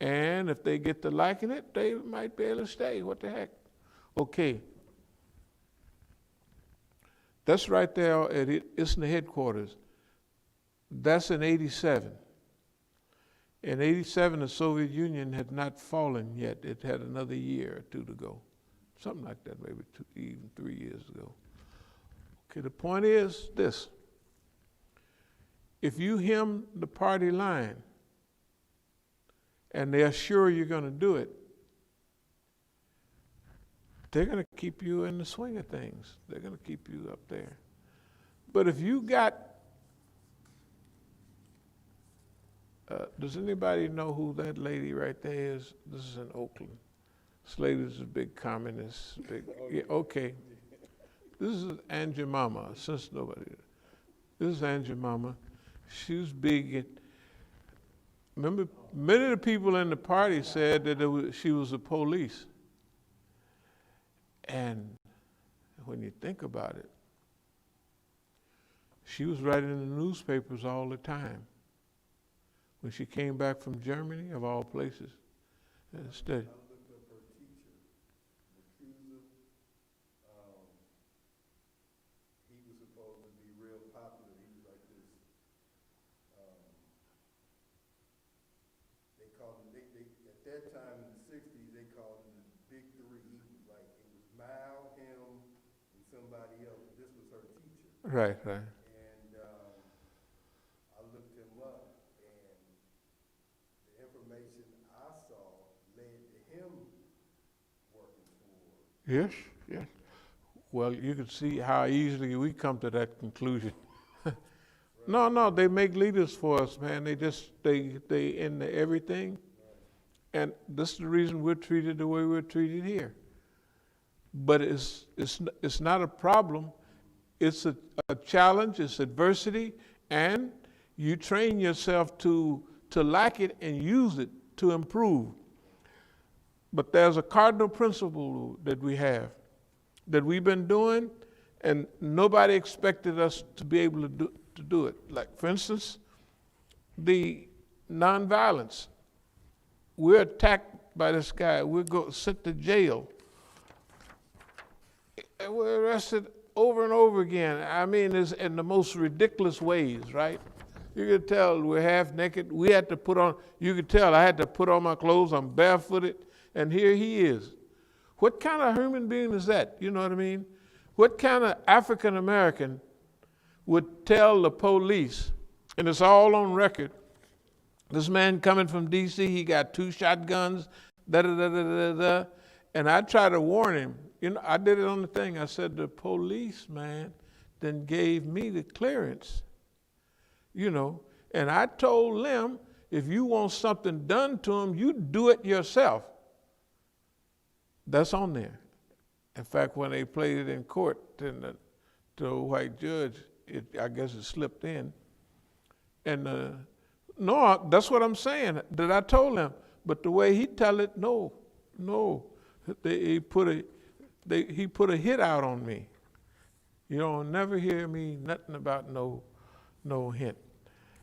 And if they get to liking it, they might be able to stay. What the heck? Okay. That's right there at ISNA headquarters. That's in 87. In 87, the Soviet Union had not fallen yet. It had another year or two to go. Something like that, maybe even 3 years ago. Okay, the point is this. If you hem the party line and they're sure you're going to do it, they're going to keep you in the swing of things. They're going to keep you up there. But if you got, does anybody know who that lady right there is? This is in Oakland. This lady is a big communist. Yeah, okay. This is Aunt Jemima, since nobody. This is Aunt Jemima. She was big. Remember, many of the people in the party said that she was the police. And when you think about it, she was writing in the newspapers all the time. When she came back from Germany, of all places, instead. I looked up her teacher, Macusa. He was supposed to be real popular. He was like this. They called him, at that time in the 60s, they called him the Big Three. He was like, it was Mal, him, and somebody else. This was her teacher. Right, right. And I looked him up, and the information I saw led to him working for. Yes, yes. Well, you can see how easily we come to that conclusion. No, they make leaders for us, man. They into everything. And this is the reason we're treated the way we're treated here. But it's not a problem. It's a challenge, it's adversity, and you train yourself to like it and use it to improve. But there's a cardinal principle that we have, that we've been doing, and nobody expected us to be able to do it. Like, for instance, the nonviolence. We're attacked by this guy. We're sent to jail. And we're arrested over and over again. I mean, it's in the most ridiculous ways, right? You could tell we're half naked. We had to put on, you could tell I had to put on my clothes. I'm barefooted. And here he is. What kind of human being is that? You know what I mean? What kind of African American would tell the police And it's all on record. This man coming from D.C., he got 2 shotguns, da-da-da-da-da-da. And I tried to warn him. You know, I did it on the thing. I said, the policeman then gave me the clearance, you know. And I told them, if you want something done to him, you do it yourself. That's on there. In fact, when they played it in court, then the white judge, I guess it slipped in. And no, that's what I'm saying, that I told him. But the way he tell it, no. He put a hit out on me. You don't never hear me nothing about no hint.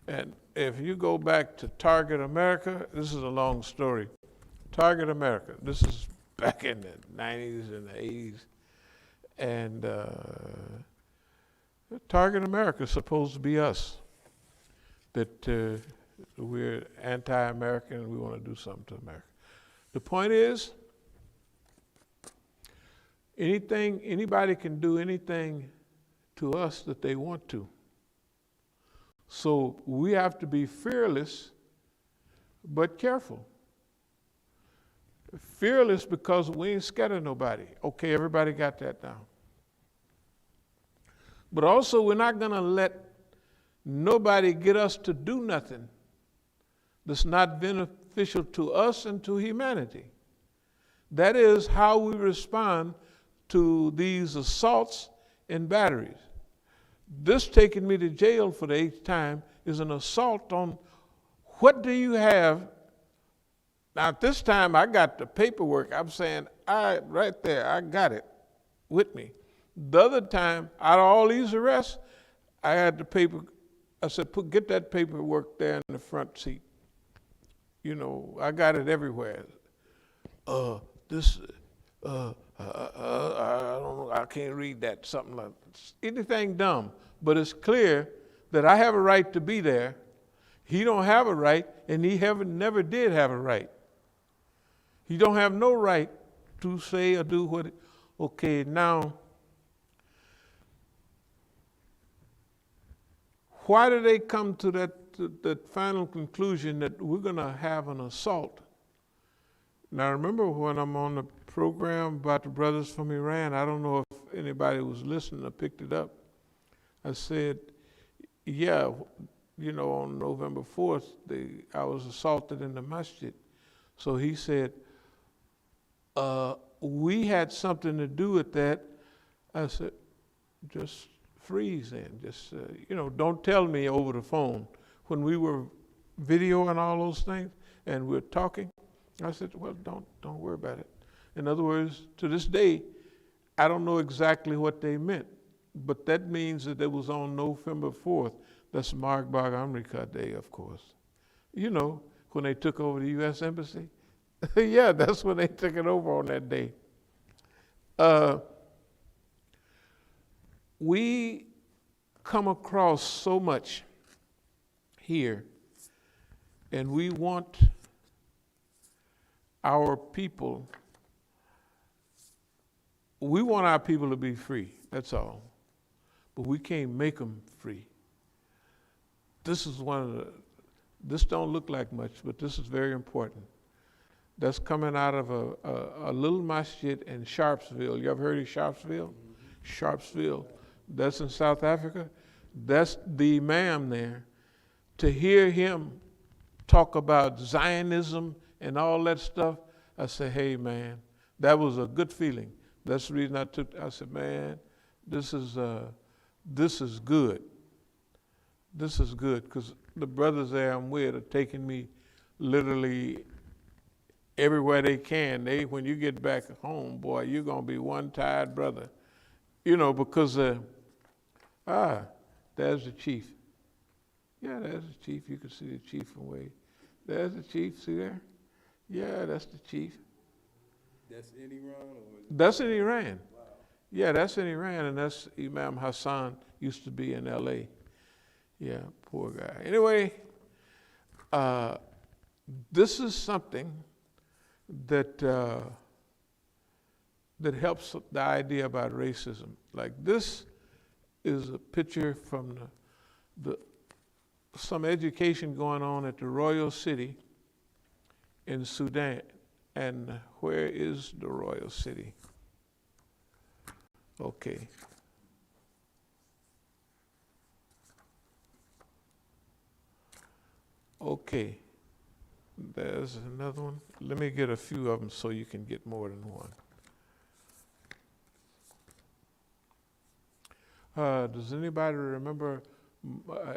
And if you go back to Target America, this is a long story. Target America, this is back in the 90s and the 80s. And Target America is supposed to be us. That we're anti-American and we want to do something to America. The point is, anybody can do anything to us that they want to. So we have to be fearless, but careful. Fearless because we ain't scared of nobody. Okay, everybody got that now. But also, we're not going to let nobody get us to do nothing that's not beneficial to us and to humanity. That is how we respond to these assaults and batteries. This taking me to jail for the 8th time is an assault on what do you have. Now, at this time, I got the paperwork. I'm saying, right there, I got it with me. The other time, out of all these arrests, I had the paper. I said, get that paperwork there in the front seat. You know, I got it everywhere. I don't know, I can't read that, something like anything dumb. But it's clear that I have a right to be there. He don't have a right, and he never did have a right. He don't have no right to say or do what. Okay, now, why do they come to that final conclusion that we're going to have an assault? Now, remember when I'm on the program about the brothers from Iran, I don't know if anybody was listening or picked it up. I said, yeah, you know, on November 4th, I was assaulted in the masjid. So he said, we had something to do with that. I said, just freeze then. Just, don't tell me over the phone. When we were videoing all those things and we're talking, I said, well, don't worry about it. In other words, to this day, I don't know exactly what they meant, but that means that it was on November 4th. That's Mark Bar Amrika Day, of course. You know, when they took over the U.S. Embassy. Yeah, that's when they took it over on that day. We come across so much here, and we want our people to be free, that's all. But we can't make them free. This is this don't look like much, but this is very important. That's coming out of a little masjid in Sharpsville. You ever heard of Sharpsville? Mm-hmm. Sharpsville. That's in South Africa. That's the imam there. To hear him talk about Zionism and all that stuff, I said, hey, man, that was a good feeling. That's the reason I said, man, this is good. This is good, because the brothers there I'm with are taking me literally everywhere they can. When you get back home, boy, you're going to be one tired brother. Because, there's the chief. Yeah, there's the chief. You can see the chief from way. There's the chief, see there? Yeah, that's the chief. That's in Iran? That's in Iran. Wow. Yeah, that's in Iran, and that's Imam Hassan, used to be in L.A. Yeah, poor guy. Anyway, this is something that helps the idea about racism. Like, this is a picture from the some education going on at the Royal City in Sudan. And where is the Royal City? Okay. Okay. There's another one. Let me get a few of them so you can get more than one. Does anybody remember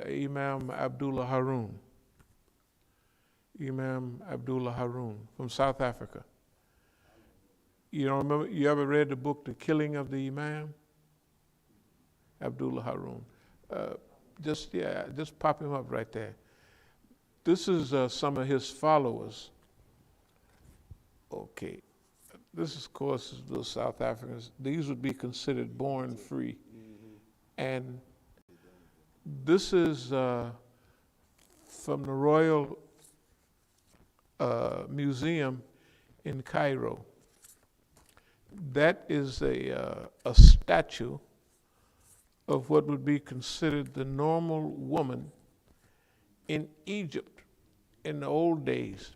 Imam Abdullah Haroun? Imam Abdullah Haroun from South Africa. You don't remember? You ever read the book, The Killing of the Imam? Abdullah Haroun. Just pop him up right there. This is some of his followers. Okay. This is, of course, the South Africans. These would be considered born free. And this is from the Royal Museum in Cairo. That is a statue of what would be considered the normal woman in Egypt in the old days.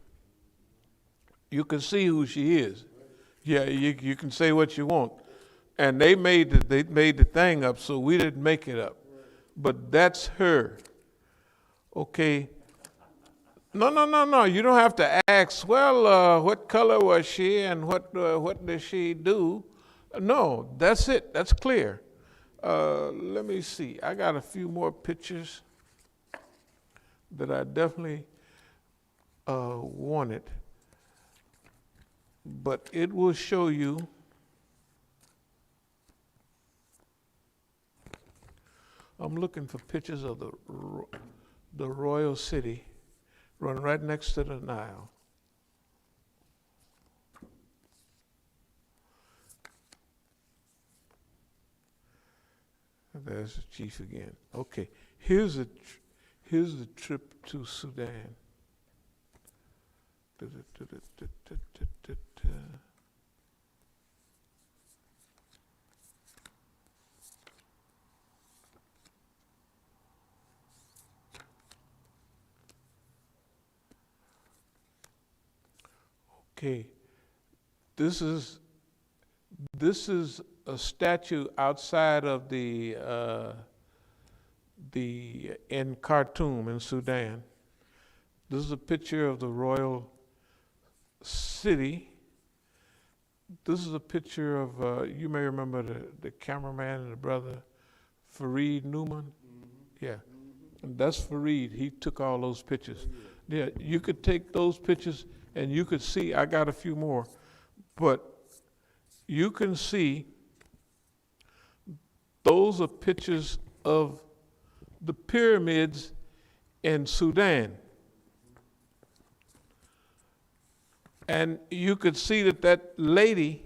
You can see who she is. Yeah, you can say what you want. And they made the thing up, so we didn't make it up. But that's her. Okay. No. You don't have to ask, well, what color was she and what does she do? No, that's it. That's clear. Let me see. I got a few more pictures that I definitely wanted. But it will show you I'm looking for pictures of the Royal City, run right next to the Nile. There's the chief again. Okay, here's the trip to Sudan. Okay, this is a statue outside of the in Khartoum in Sudan. This is a picture of the Royal City. This is a picture of you may remember the cameraman and the brother Fareed Newman. Yeah, and that's Fareed. He took all those pictures. Yeah, you could take those pictures. And you could see, I got a few more, but you can see those are pictures of the pyramids in Sudan. And you could see that lady,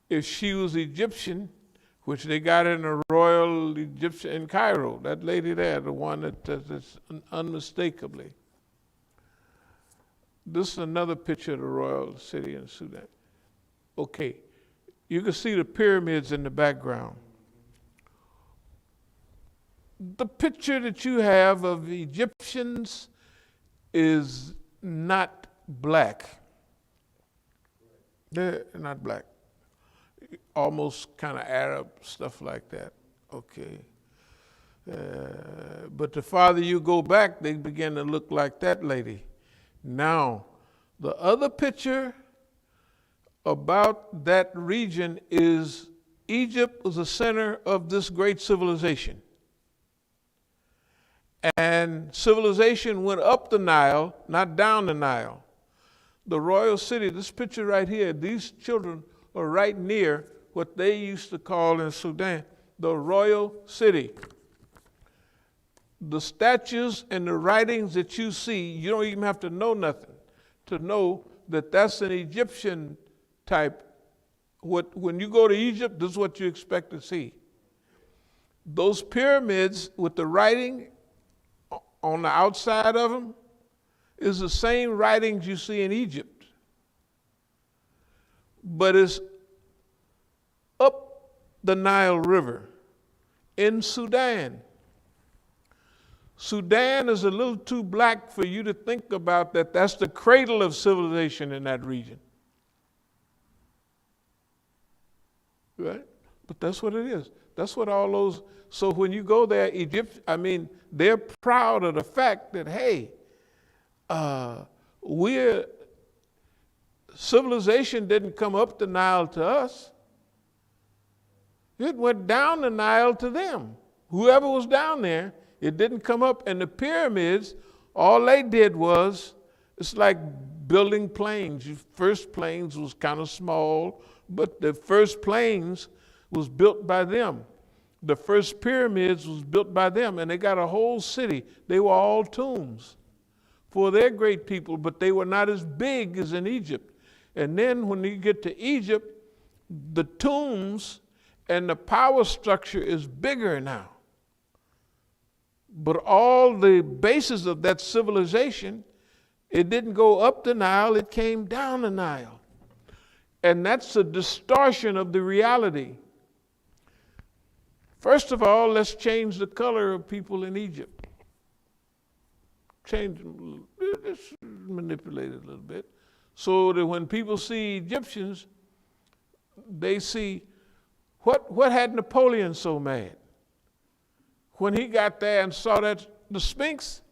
if she was Egyptian, which they got in the Royal Egyptian in Cairo, that lady there, the one that's unmistakably. This is another picture of the Royal City in Sudan. Okay, you can see the pyramids in the background. The picture that you have of Egyptians is not black. They're not black. Almost kind of Arab, stuff like that. Okay. But the farther you go back, they begin to look like that lady. Now, the other picture about that region is Egypt was the center of this great civilization. And civilization went up the Nile, not down the Nile. The Royal City, this picture right here, these children are right near what they used to call in Sudan the Royal City. The statues and the writings that you see, you don't even have to know nothing to know that that's an Egyptian type. When you go to Egypt, this is what you expect to see. Those pyramids with the writing on the outside of them is the same writings you see in Egypt. But it's up the Nile River in Sudan. Sudan is a little too black for you to think about that. That's the cradle of civilization in that region. Right? But that's what it is. That's what all those, so when you go there, they're proud of the fact that, hey, civilization didn't come up the Nile to us. It went down the Nile to them. Whoever was down there, it didn't come up. And the pyramids, all they did was, it's like building planes. First planes was kind of small, but the first planes was built by them. The first pyramids was built by them, and they got a whole city. They were all tombs for their great people, but they were not as big as in Egypt. And then when you get to Egypt, the tombs and the power structure is bigger now. But all the basis of that civilization, it didn't go up the Nile, it came down the Nile. And that's a distortion of the reality. First of all, let's change the color of people in Egypt. Change them, let's manipulate it a little bit. So that when people see Egyptians, they see, what had Napoleon so mad? When he got there and saw that the Sphinx,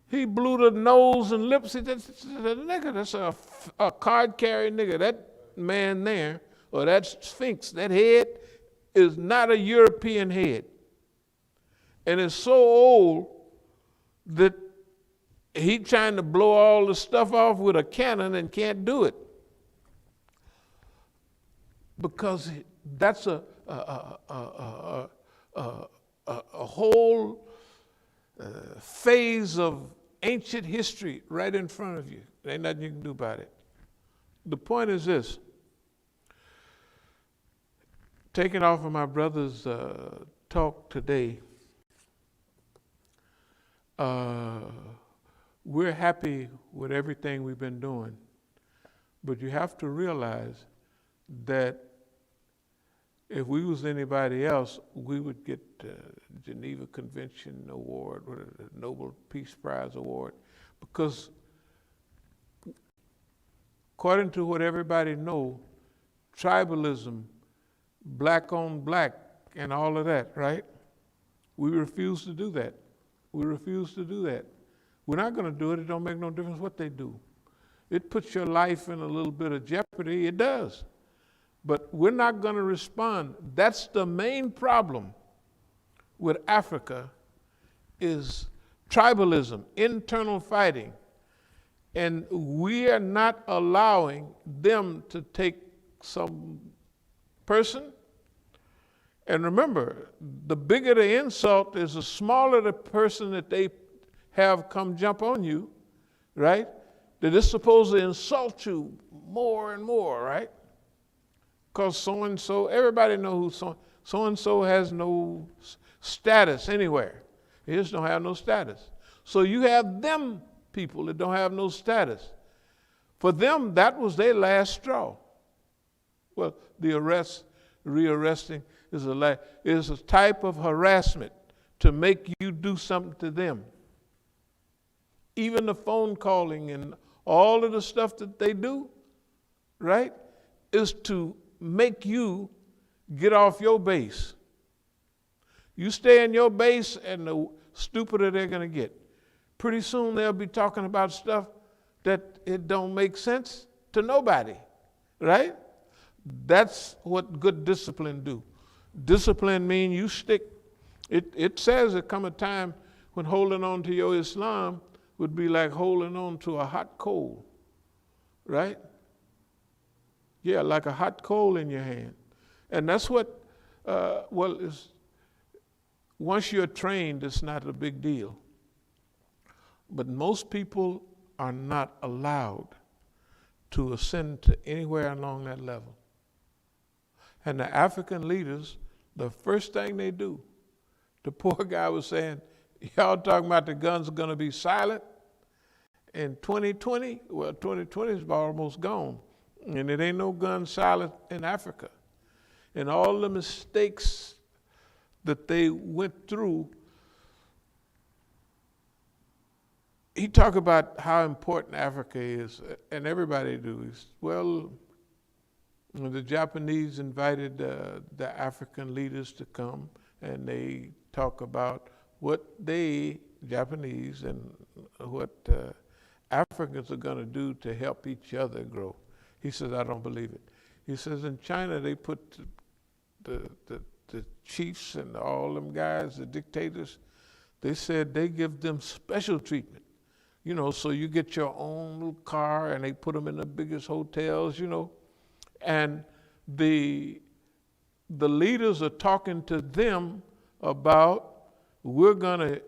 he blew the nose and lips. He said, nigga, that's a card-carrying nigga. That man there, or that Sphinx, that head, is not a European head. And it's so old that he trying to blow all the stuff off with a cannon and can't do it. Because that's a whole phase of ancient history right in front of you. There ain't nothing you can do about it. The point is this. Taking off of my brother's talk today, we're happy with everything we've been doing, but you have to realize that if we was anybody else, we would get the Geneva Convention Award or the Nobel Peace Prize Award, because according to what everybody know, tribalism, black on black, and all of that, right? We refuse to do that. We refuse to do that. We're not going to do it. It don't make no difference what they do. It puts your life in a little bit of jeopardy. It does. But we're not going to respond. That's the main problem with Africa, is tribalism, internal fighting. And we are not allowing them to take some person. And remember, the bigger the insult is, the smaller the person that they have come jump on you, right? That is supposed to insult you more and more, right? Because so-and-so, everybody knows who so-and-so has no status anywhere. They just don't have no status. So you have them people that don't have no status. For them, that was their last straw. Well, the rearresting is a type of harassment to make you do something to them. Even the phone calling and all of the stuff that they do, right, is to make you get off your base. You stay in your base, and the stupider they're going to get. Pretty soon they'll be talking about stuff that it don't make sense to nobody, right? That's what good discipline do. Discipline means you stick. It says there come a time when holding on to your Islam would be like holding on to a hot coal, right? Yeah, like a hot coal in your hand. And that's what, once you're trained, it's not a big deal. But most people are not allowed to ascend to anywhere along that level. And the African leaders, the first thing they do, the poor guy was saying, y'all talking about the guns are going to be silent in 2020? Well, 2020 is almost gone. And it ain't no gun silent in Africa. And all the mistakes that they went through he talked about how important Africa is, and everybody do. Well, the Japanese invited the African leaders to come, and they talk about what they, Japanese, and what Africans are going to do to help each other grow. He says, I don't believe it. He says, in China, they put the chiefs and all them guys, the dictators, they said they give them special treatment. You know, so you get your own little car, and they put them in the biggest hotels, you know. And the leaders are talking to them about, we're going to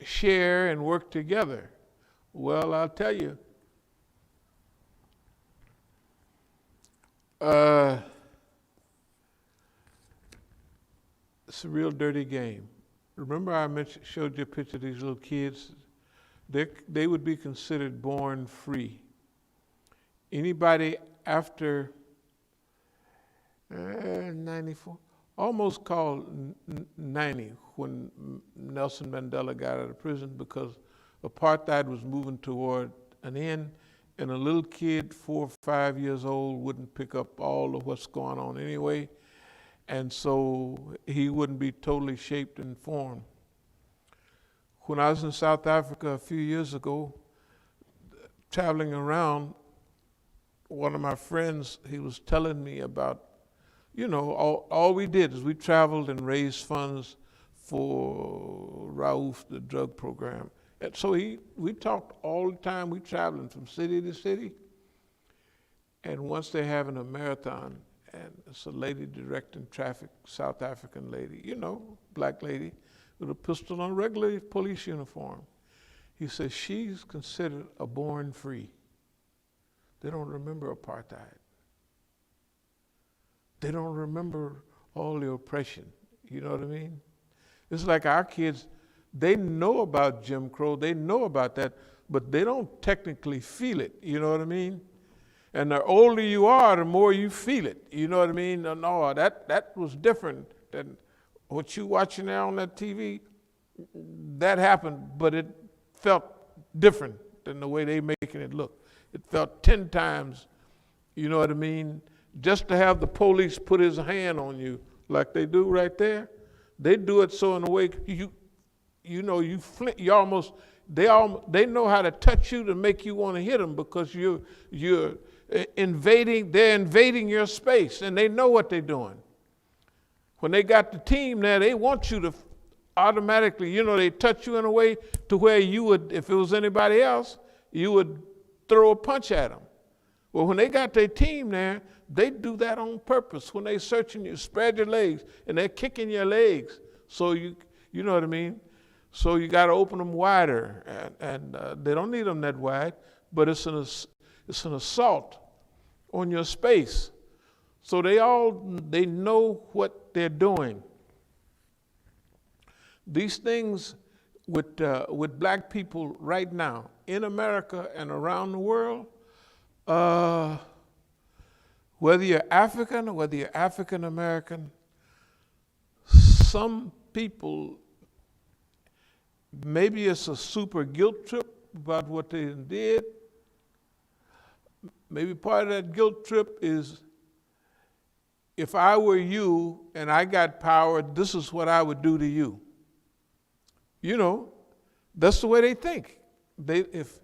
share and work together. Well, I'll tell you, it's a real dirty game. Remember I showed you a picture of these little kids? They would be considered born free. Anybody after 94, almost called 90 when Nelson Mandela got out of prison, because apartheid was moving toward an end, and a little kid, 4 or 5 years old, wouldn't pick up all of what's going on anyway, and so he wouldn't be totally shaped and formed. When I was in South Africa a few years ago, traveling around, one of my friends, he was telling me about, you know, all we did is we traveled and raised funds for Raouf, the drug program. And so we talked all the time. We traveling from city to city. And once they're having a marathon, and it's a lady directing traffic, South African lady, you know, black lady, with a pistol on, a regular police uniform. He says she's considered a born free. They don't remember apartheid. They don't remember all the oppression. You know what I mean? It's like our kids, they know about Jim Crow, they know about that, but they don't technically feel it. You know what I mean? And the older you are, the more you feel it. You know what I mean? No, that was different than what you watching now on that TV. That happened, but it felt different than the way they making it look. It felt 10 times, you know what I mean? Just to have the police put his hand on you like they do right there, they do it so in a way you know you flint, you almost they know how to touch you to make you want to hit them, because they're invading your space, and they know what they're doing. When they got the team there, they want you to automatically, you know, they touch you in a way to where you would, if it was anybody else, you would throw a punch at them. Well, when they got their team there, they do that on purpose. When they searching you, spread your legs, and they're kicking your legs. So you know what I mean? So you got to open them wider, and they don't need them that wide, but it's an assault on your space. So they know what they're doing. These things with black people right now in America and around the world, whether you're African or whether you're African American, some people, maybe it's a super guilt trip about what they did. Maybe part of that guilt trip is, if I were you and I got power, this is what I would do to you. You know, that's the way they think. If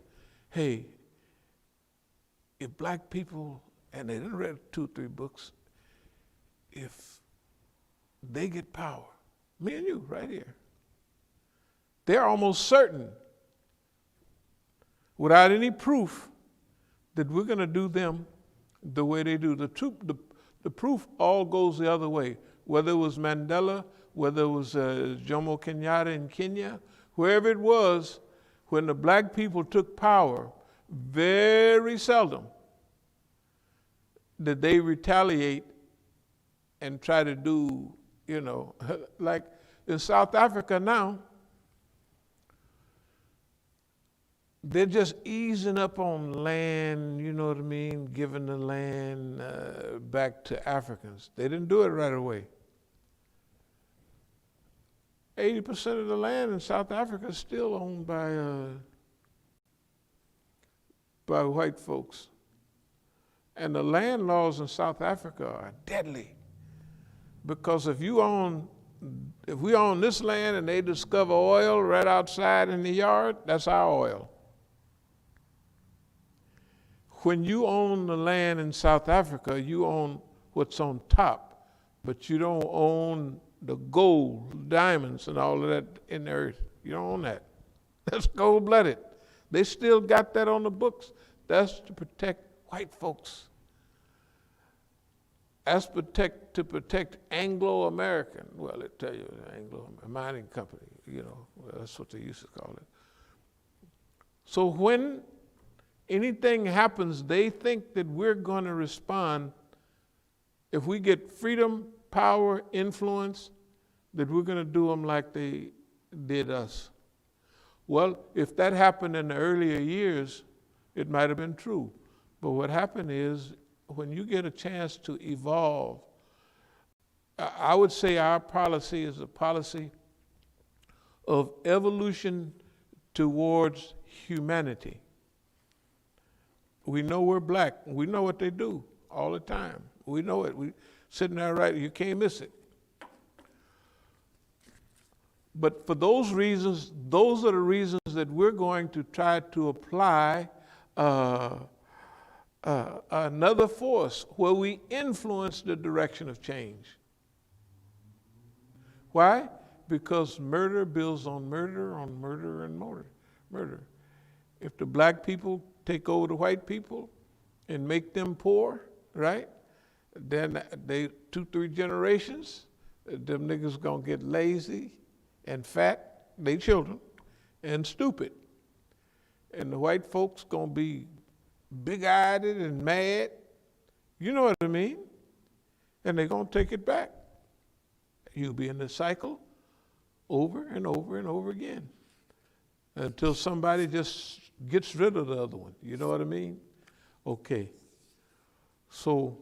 black people, and they didn't read 2 or 3 books, if they get power, me and you right here, they're almost certain, without any proof, that we're going to do them the way they do. The proof all goes the other way. Whether it was Mandela, whether it was Jomo Kenyatta in Kenya, wherever it was, when the black people took power, very seldom did they retaliate and try to do, you know, like in South Africa now, they're just easing up on land, you know what I mean, giving the land back to Africans. They didn't do it right away. 80% of the land in South Africa is still owned by by white folks. And the land laws in South Africa are deadly. Because if we own this land and they discover oil right outside in the yard, that's our oil. When you own the land in South Africa, you own what's on top, but you don't own the gold, diamonds, and all of that in the earth. You don't own that. That's cold-blooded. They still got that on the books. That's to protect white folks. That's to protect Anglo-American. Well, they tell you, Anglo mining company, that's what they used to call it. So when anything happens, they think that we're going to respond. If we get freedom, power, influence, that we're going to do them like they did us. Well, if that happened in the earlier years, it might have been true. But what happened is, when you get a chance to evolve, I would say our policy is a policy of evolution towards humanity. We know we're black. We know what they do all the time. We know it. We sitting there right, you can't miss it. But for those reasons, those are the reasons that we're going to try to apply another force where we influence the direction of change. Why? Because murder builds on murder, and murder. If the black people take over the white people and make them poor, right? Then they 2-3 generations, them niggas gonna get lazy and fat, they children, and stupid. And the white folks gonna be big-eyed and mad, you know what I mean? And they're gonna take it back. You'll be in the cycle over and over and over again until somebody just gets rid of the other one, you know what I mean? Okay, so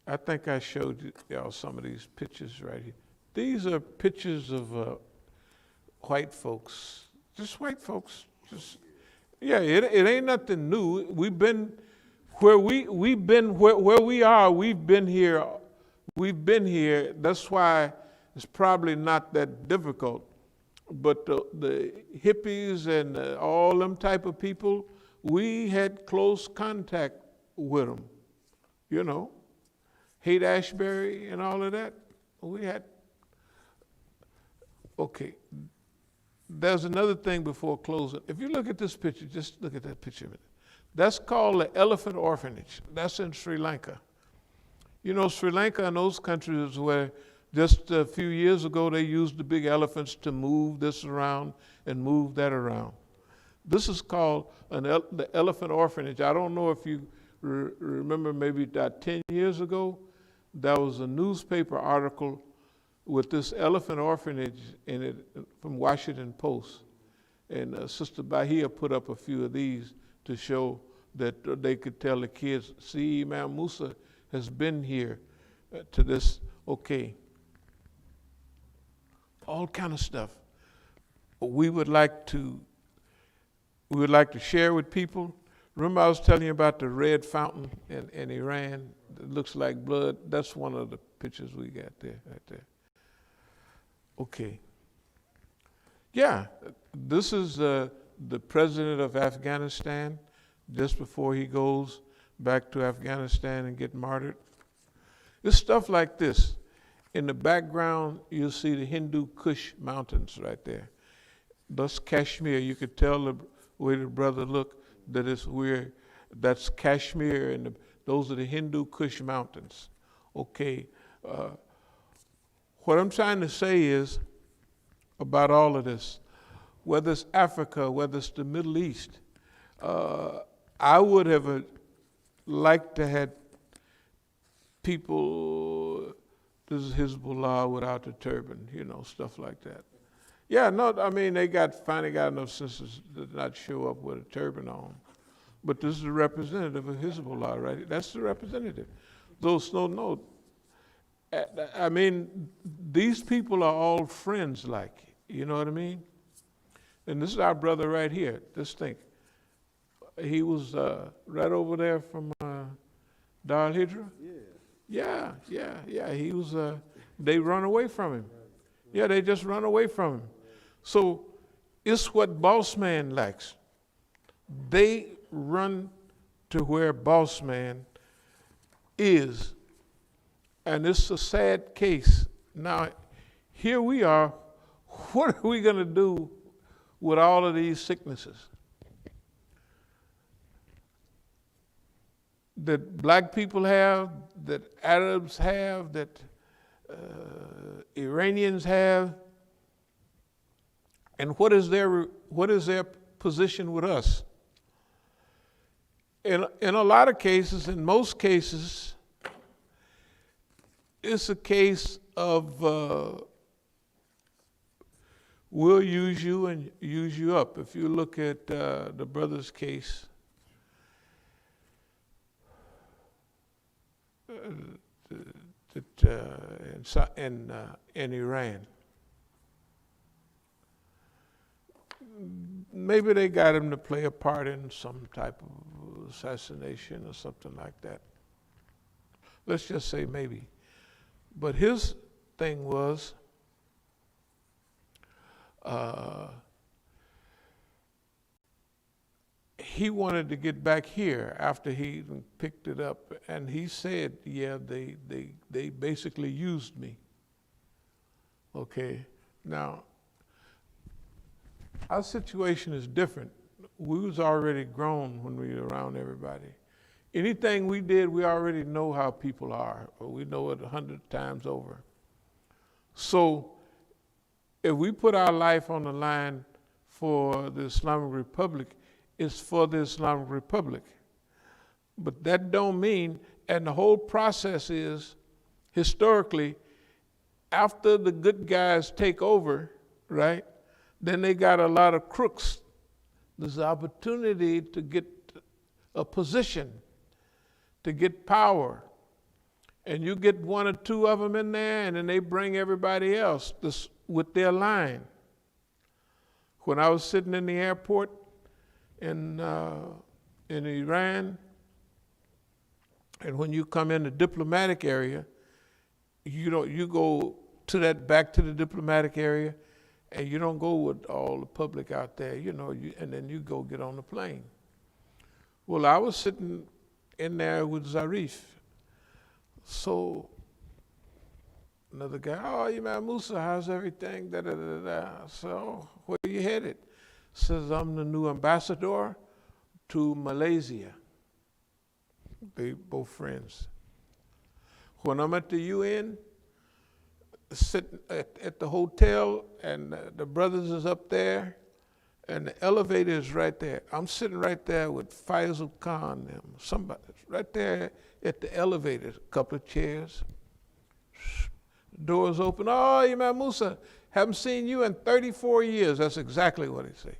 I think I showed y'all some of these pictures right here. These are pictures of white folks, just white folks, yeah, it ain't nothing new. We've been where we've been where we are. We've been here. That's why it's probably not that difficult. But the hippies and all them type of people, we had close contact with them. You know, Haight-Ashbury and all of that. We had. Okay. There's another thing before closing. If you look at this picture, just look at that picture a minute. That's called the Elephant Orphanage. That's in Sri Lanka. You know, Sri Lanka and those countries where just a few years ago they used the big elephants to move this around and move that around. This is called the Elephant Orphanage. I don't know if you remember, maybe about 10 years ago, there was a newspaper article with this elephant orphanage in it from Washington Post. And Sister Bahia put up a few of these to show that they could tell the kids, see, Imam Musa has been here to this, okay. All kind of stuff. We would like to share with people. Remember I was telling you about the red fountain in Iran? It looks like blood. That's one of the pictures we got there, right there. Okay. Yeah, this is the president of Afghanistan just before he goes back to Afghanistan and get martyred. It's stuff like this. In the background, you'll see the Hindu Kush mountains right there. That's Kashmir. You could tell the way the brother looked that that's Kashmir, and those are the Hindu Kush mountains. Okay. What I'm trying to say is about all of this, whether it's Africa, whether it's the Middle East, I would have liked to have people, this is Hezbollah without the turban, you know, stuff like that. Yeah, no, I mean, they finally got enough sense to not show up with a turban on. But this is the representative of Hezbollah, right? That's the representative. No, I mean, these people are all friends like, you know what I mean? And this is our brother right here. Just think. He was right over there from Dar Hydra. Yeah. He was. They run away from him. Yeah, they just run away from him. So it's what boss man lacks. They run to where boss man is, and it's a sad case. Now, here we are. What are we going to do with all of these sicknesses that black people have, that Arabs have, that Iranians have? And what is their position with us? In a lot of cases, in most cases, it's a case of we'll use you and use you up. If you look at the brother's case, in Iran, maybe they got him to play a part in some type of assassination or something like that. Let's just say maybe. But his thing was he wanted to get back here after he picked it up, and he said, yeah, they basically used me. Okay, now our situation is different. We was already grown when we were around everybody. Anything we did, we already know how people are, or we know it 100 times over. So if we put our life on the line for the Islamic Republic, it's for the Islamic Republic. But that don't mean, and the whole process is, historically, after the good guys take over, right, then they got a lot of crooks. There's an opportunity to get a position, to get power. And you get one or two of them in there, and then they bring everybody else with their line. When I was sitting in the airport in Iran, and when you come in the diplomatic area, you go to back to the diplomatic area, and you don't go with all the public out there, and then you go get on the plane. Well, I was sitting in there with Zarif. So another guy, oh, Imam Musa, how's everything? So where you headed? Says, I'm the new ambassador to Malaysia. They both friends. When I'm at the UN, sitting at the hotel, and the brothers is up there, and the elevator is right there. I'm sitting right there with Faisal Khan, somebody right there at the elevator, a couple of chairs. Doors open. Oh, Imam Musa, haven't seen you in 34 years. That's exactly what he said.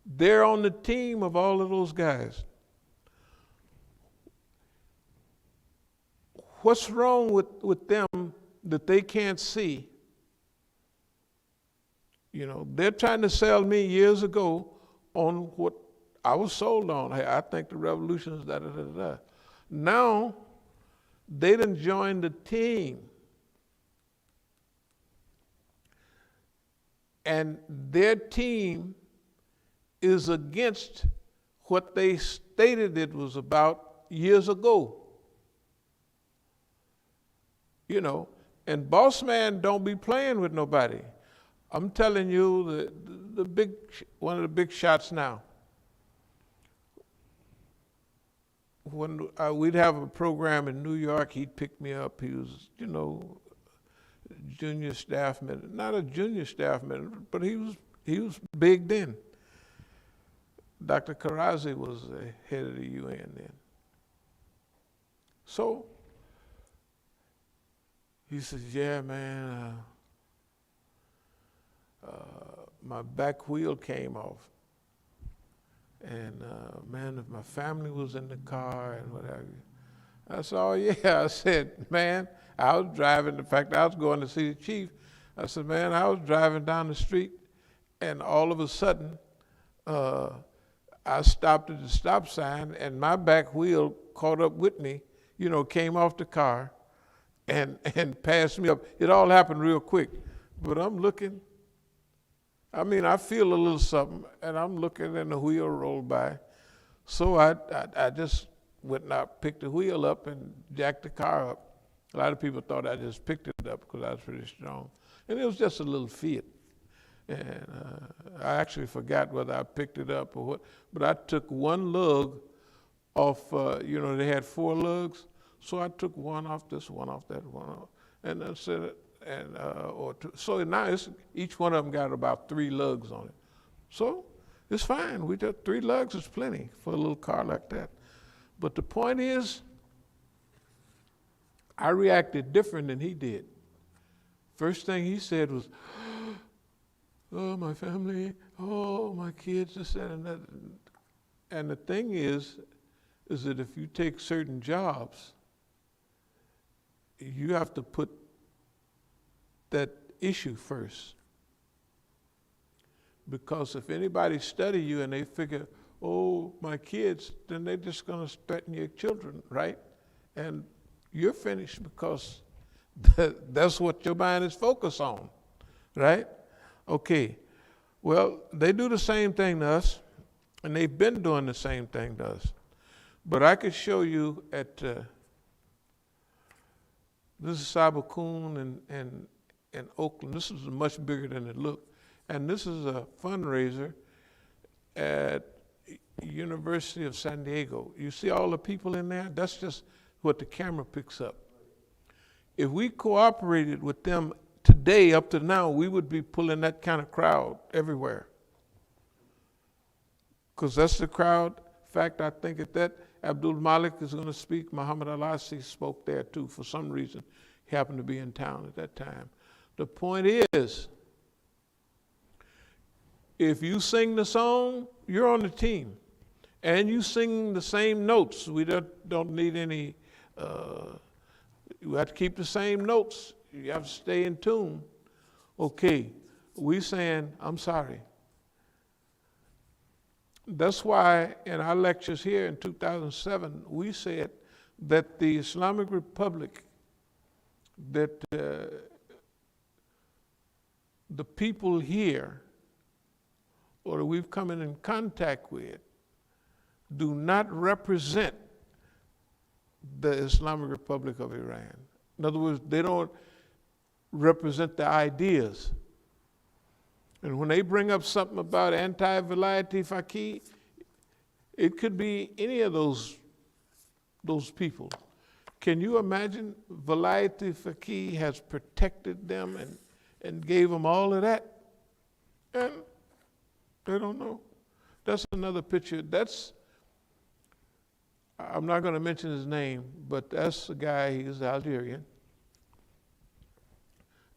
They're on the team of all of those guys. What's wrong with them that they can't see? They're trying to sell me years ago on what I was sold on. Hey, I think the revolution is da-da-da-da. Now, they done joined the team. And their team is against what they stated it was about years ago. And boss man don't be playing with nobody. I'm telling you, one of the big shots now. When we'd have a program in New York, he'd pick me up. He was, junior staff member, not a junior staff member, but he was big then. Dr. Karazi was the head of the UN then. So he says, yeah, man, my back wheel came off. And man, if my family was in the car and what have you. I said, oh yeah. I said, man, I was driving. In fact, I was going to see the chief. I said, man, I was driving down the street, and all of a sudden, I stopped at the stop sign, and my back wheel caught up with me, came off the car and passed me up. It all happened real quick. But I'm looking, I feel a little something, and I'm looking, and the wheel rolled by. So I just went and I picked the wheel up and jacked the car up. A lot of people thought I just picked it up because I was pretty strong. And it was just a little Fiat. And I actually forgot whether I picked it up or what, but I took one lug off, they had 4 lugs, so I took one off this, one off that, one off, and then said it, and or two. So now each one of them got about 3 lugs on it. So it's fine. We just 3 lugs is plenty for a little car like that. But the point is, I reacted different than he did. First thing he said was, "Oh, my family, oh, my kids, this, that, and that." And the thing is that if you take certain jobs, you have to put that issue first. Because if anybody study you and they figure, "Oh, my kids," then they're just going to threaten your children, right? And you're finished because that's what your mind is focused on, right? Okay, well, they do the same thing to us, and they've been doing the same thing to us. But I could show you at, this is As-Sabiqun in Oakland. This is much bigger than it looked. And this is a fundraiser at University of San Diego. You see all the people in there? That's just what the camera picks up. If we cooperated with them today, up to now, we would be pulling that kind of crowd everywhere. Because that's the crowd. In fact, I think at that, Abdul Malik is going to speak. Muhammad Al-Asi spoke there too. For some reason, he happened to be in town at that time. The point is, if you sing the song, you're on the team. And you sing the same notes. We don't need any, you have to keep the same notes. You have to stay in tune. Okay, we saying, "I'm sorry." That's why in our lectures here in 2007, we said that the Islamic Republic, that the people here, or that we've come in contact with, do not represent the Islamic Republic of Iran. In other words, they don't represent the ideas. And when they bring up something about anti-Vilayati Faqih, it could be any of those people. Can you imagine Vilayati Faqih has protected them and gave them all of that? And they don't know. That's another picture. I'm not going to mention his name, but that's a guy, he's Algerian.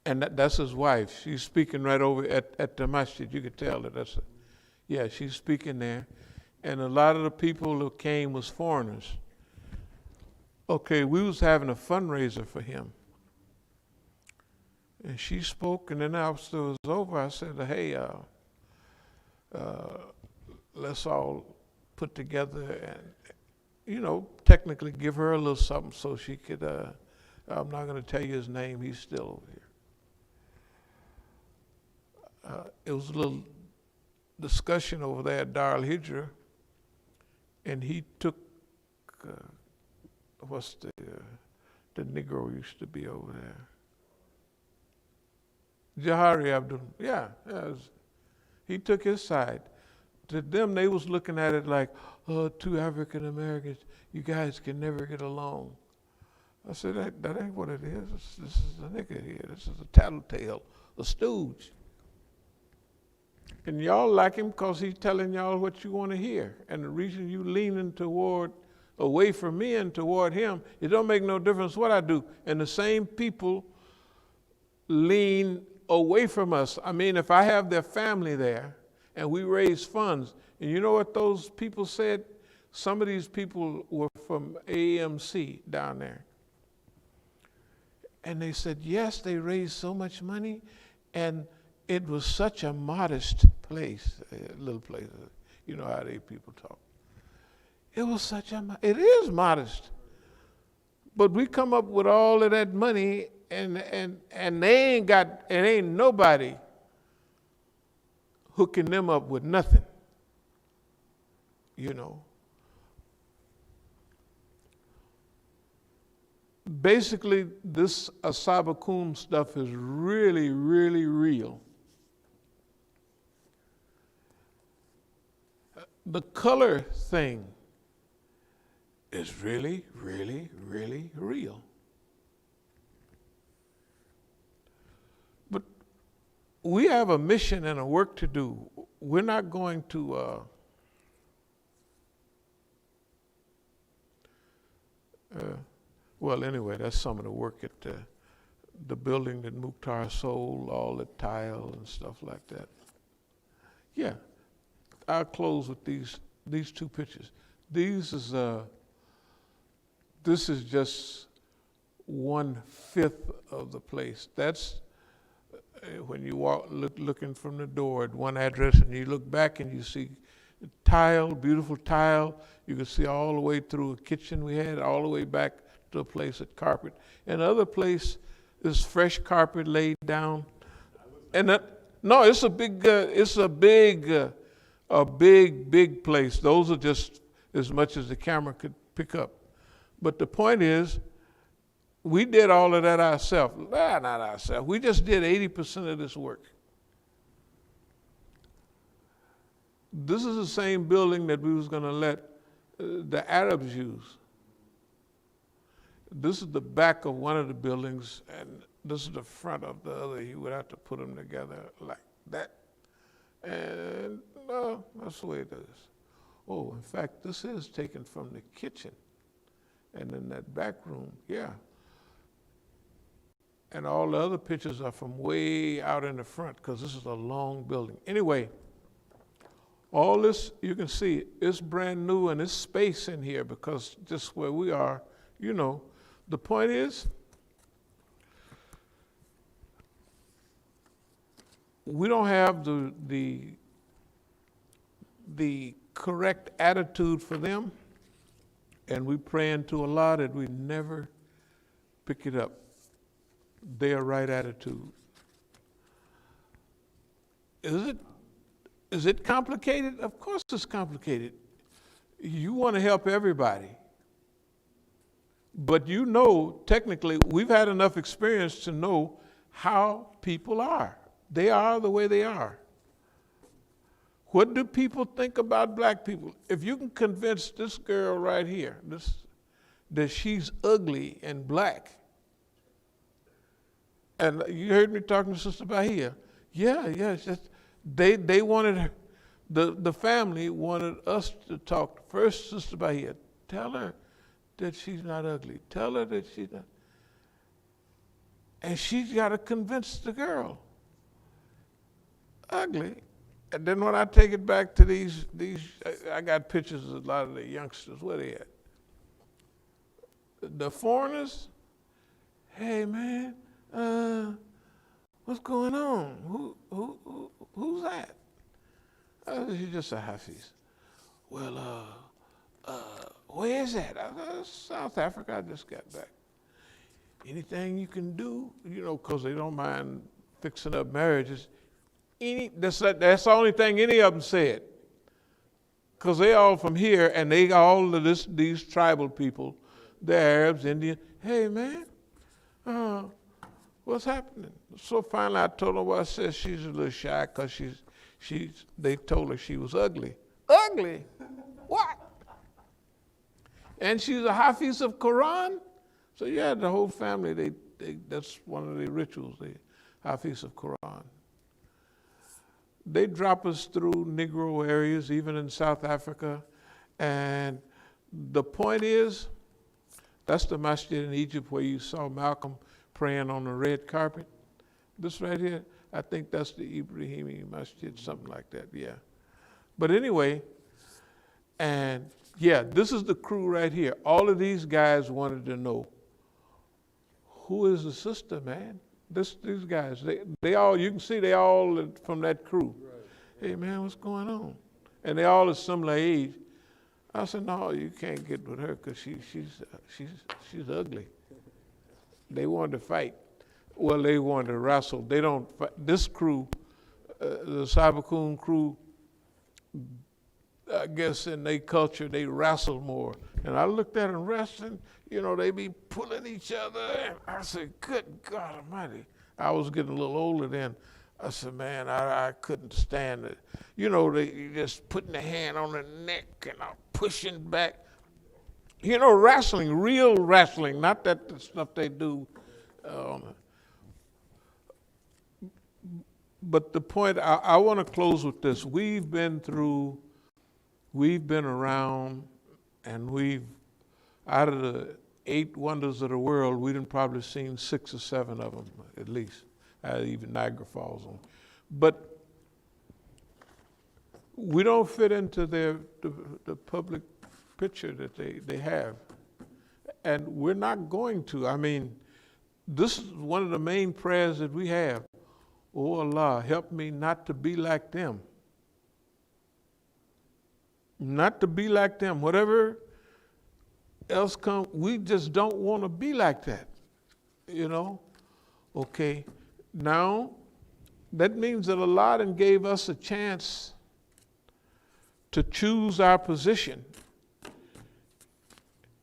And that's his wife. She's speaking right over at the masjid. You could tell that she's speaking there. And a lot of the people who came was foreigners. Okay, we was having a fundraiser for him. And she spoke, and then after it was over, I said, "Hey, let's all put together and, technically give her a little something so she could, I'm not going to tell you his name, he's still over here." It was a little discussion over there at Dar al-Hijra, and he took, what's the Negro used to be over there? Jahari Abdul, he took his side. To them, they was looking at it like, "Oh, 2 African Americans, you guys can never get along." I said, that ain't what it is. This is a nigga here. This is a tattletale, a stooge. And y'all like him because he's telling y'all what you want to hear. And the reason you leaning away from me and toward him, it don't make no difference what I do. And the same people lean away from us. If I have their family there and we raise funds, and you know what those people said? Some of these people were from AMC down there. And they said, yes, they raised so much money, and it was such a modest place, a little place. You know how they people talk. It was such a, it is modest. But we come up with all of that money and they ain't got, and ain't nobody hooking them up with nothing, you know. Basically, this As-Sabiqun stuff is really, really real. The color thing is really, really, really real. But we have a mission and a work to do. We're not going to well, anyway, that's some of the work at the building that Mukhtar sold, all the tile and stuff like that. Yeah, I'll close with these two pictures. This is just 1/5 of the place. That's when you walk looking from the door at one address and you look back and you see tile, beautiful tile. You can see all the way through a kitchen we had, all the way back to a place at carpet. And the other place is fresh carpet laid down. And no, it's a big place. Those are just as much as the camera could pick up. But the point is, we did all of that ourselves. Not ourselves. We just did 80% of this work. This is the same building that we was going to let the Arabs use. This is the back of one of the buildings, and this is the front of the other. You would have to put them together like that. And that's the way it is. Oh, in fact, this is taken from the kitchen. And in that back room, yeah. And all the other pictures are from way out in the front because this is a long building. Anyway, all this, you can see, it's brand new and it's space in here because just where we are, you know. The point is, we don't have the correct attitude for them, and we praying to Allah that we never pick it up. Their right attitude. Is it complicated? Of course it's complicated. You want to help everybody. But you know, technically, we've had enough experience to know how people are. They are the way they are. What do people think about black people? If you can convince this girl right here, that she's ugly and black, and you heard me talking to Sister Bahia. Yeah, it's just, they wanted her, the family wanted us to talk first, Sister Bahia. Tell her that she's not ugly. Tell her that she's not. And she's got to convince the girl. Ugly. And then when I take it back to these, I got pictures of a lot of the youngsters. Where they at? The foreigners. Hey man, what's going on? Who's that? She's just a Hafiz. Well, where is that? South Africa. I just got back. Anything you can do, you know, because they don't mind fixing up marriages. That's the only thing any of them said. Because they all from here, and they all of these tribal people, the Arabs, Indians. Hey man, what's happening? So finally, I told her what I said. She's a little shy because they told her she was ugly. Ugly? What? And she's a Hafiz of Quran. So yeah, the whole family, that's one of their rituals, the Hafiz of Quran. They drop us through Negro areas, even in South Africa. And the point is, that's the masjid in Egypt where you saw Malcolm praying on the red carpet. This right here, I think that's the Ibrahimi masjid, something like that, yeah. But anyway, and yeah, this is the crew right here. All of these guys wanted to know, who is the sister, man? These guys, they all, you can see they all from that crew. Hey man, what's going on? And they all a similar age. I said, no, you can't get with her because she's ugly. They wanted to fight. Well, they wanted to wrestle. They don't fight. This crew, the As-Sabiqun crew, I guess in their culture, they wrestle more. And I looked at them wrestling, you know, they be pulling each other. And I said, good God Almighty. I was getting a little older then. I said, man, I couldn't stand it. You know, they just putting their hand on the neck and pushing back. You know, wrestling, real wrestling, not that the stuff they do. But the point, I want to close with this. We've been around, and out of the 8 wonders of the world, we done probably seen 6 or 7 of them, at least. Even Niagara Falls on. But we don't fit into the public picture that they have. And we're not going to. I mean, this is one of the main prayers that we have. Oh Allah, help me not to be like them. Not to be like them. Whatever else comes, we just don't want to be like that. You know? Okay. Now, that means that Allah then gave us a chance to choose our position.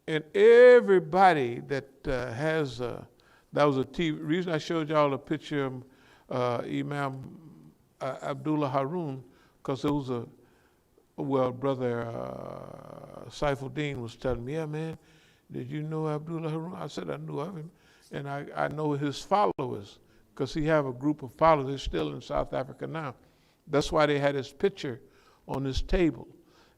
And everybody that has, that was a TV, reason I showed y'all a picture of Imam Abdullah Harun, because there was brother Saifuddin was telling me, yeah, man, did you know Abdullah Harun? I said I knew of him, and I know his followers, because he have a group of followers. They're still in South Africa now. That's why they had his picture on this table.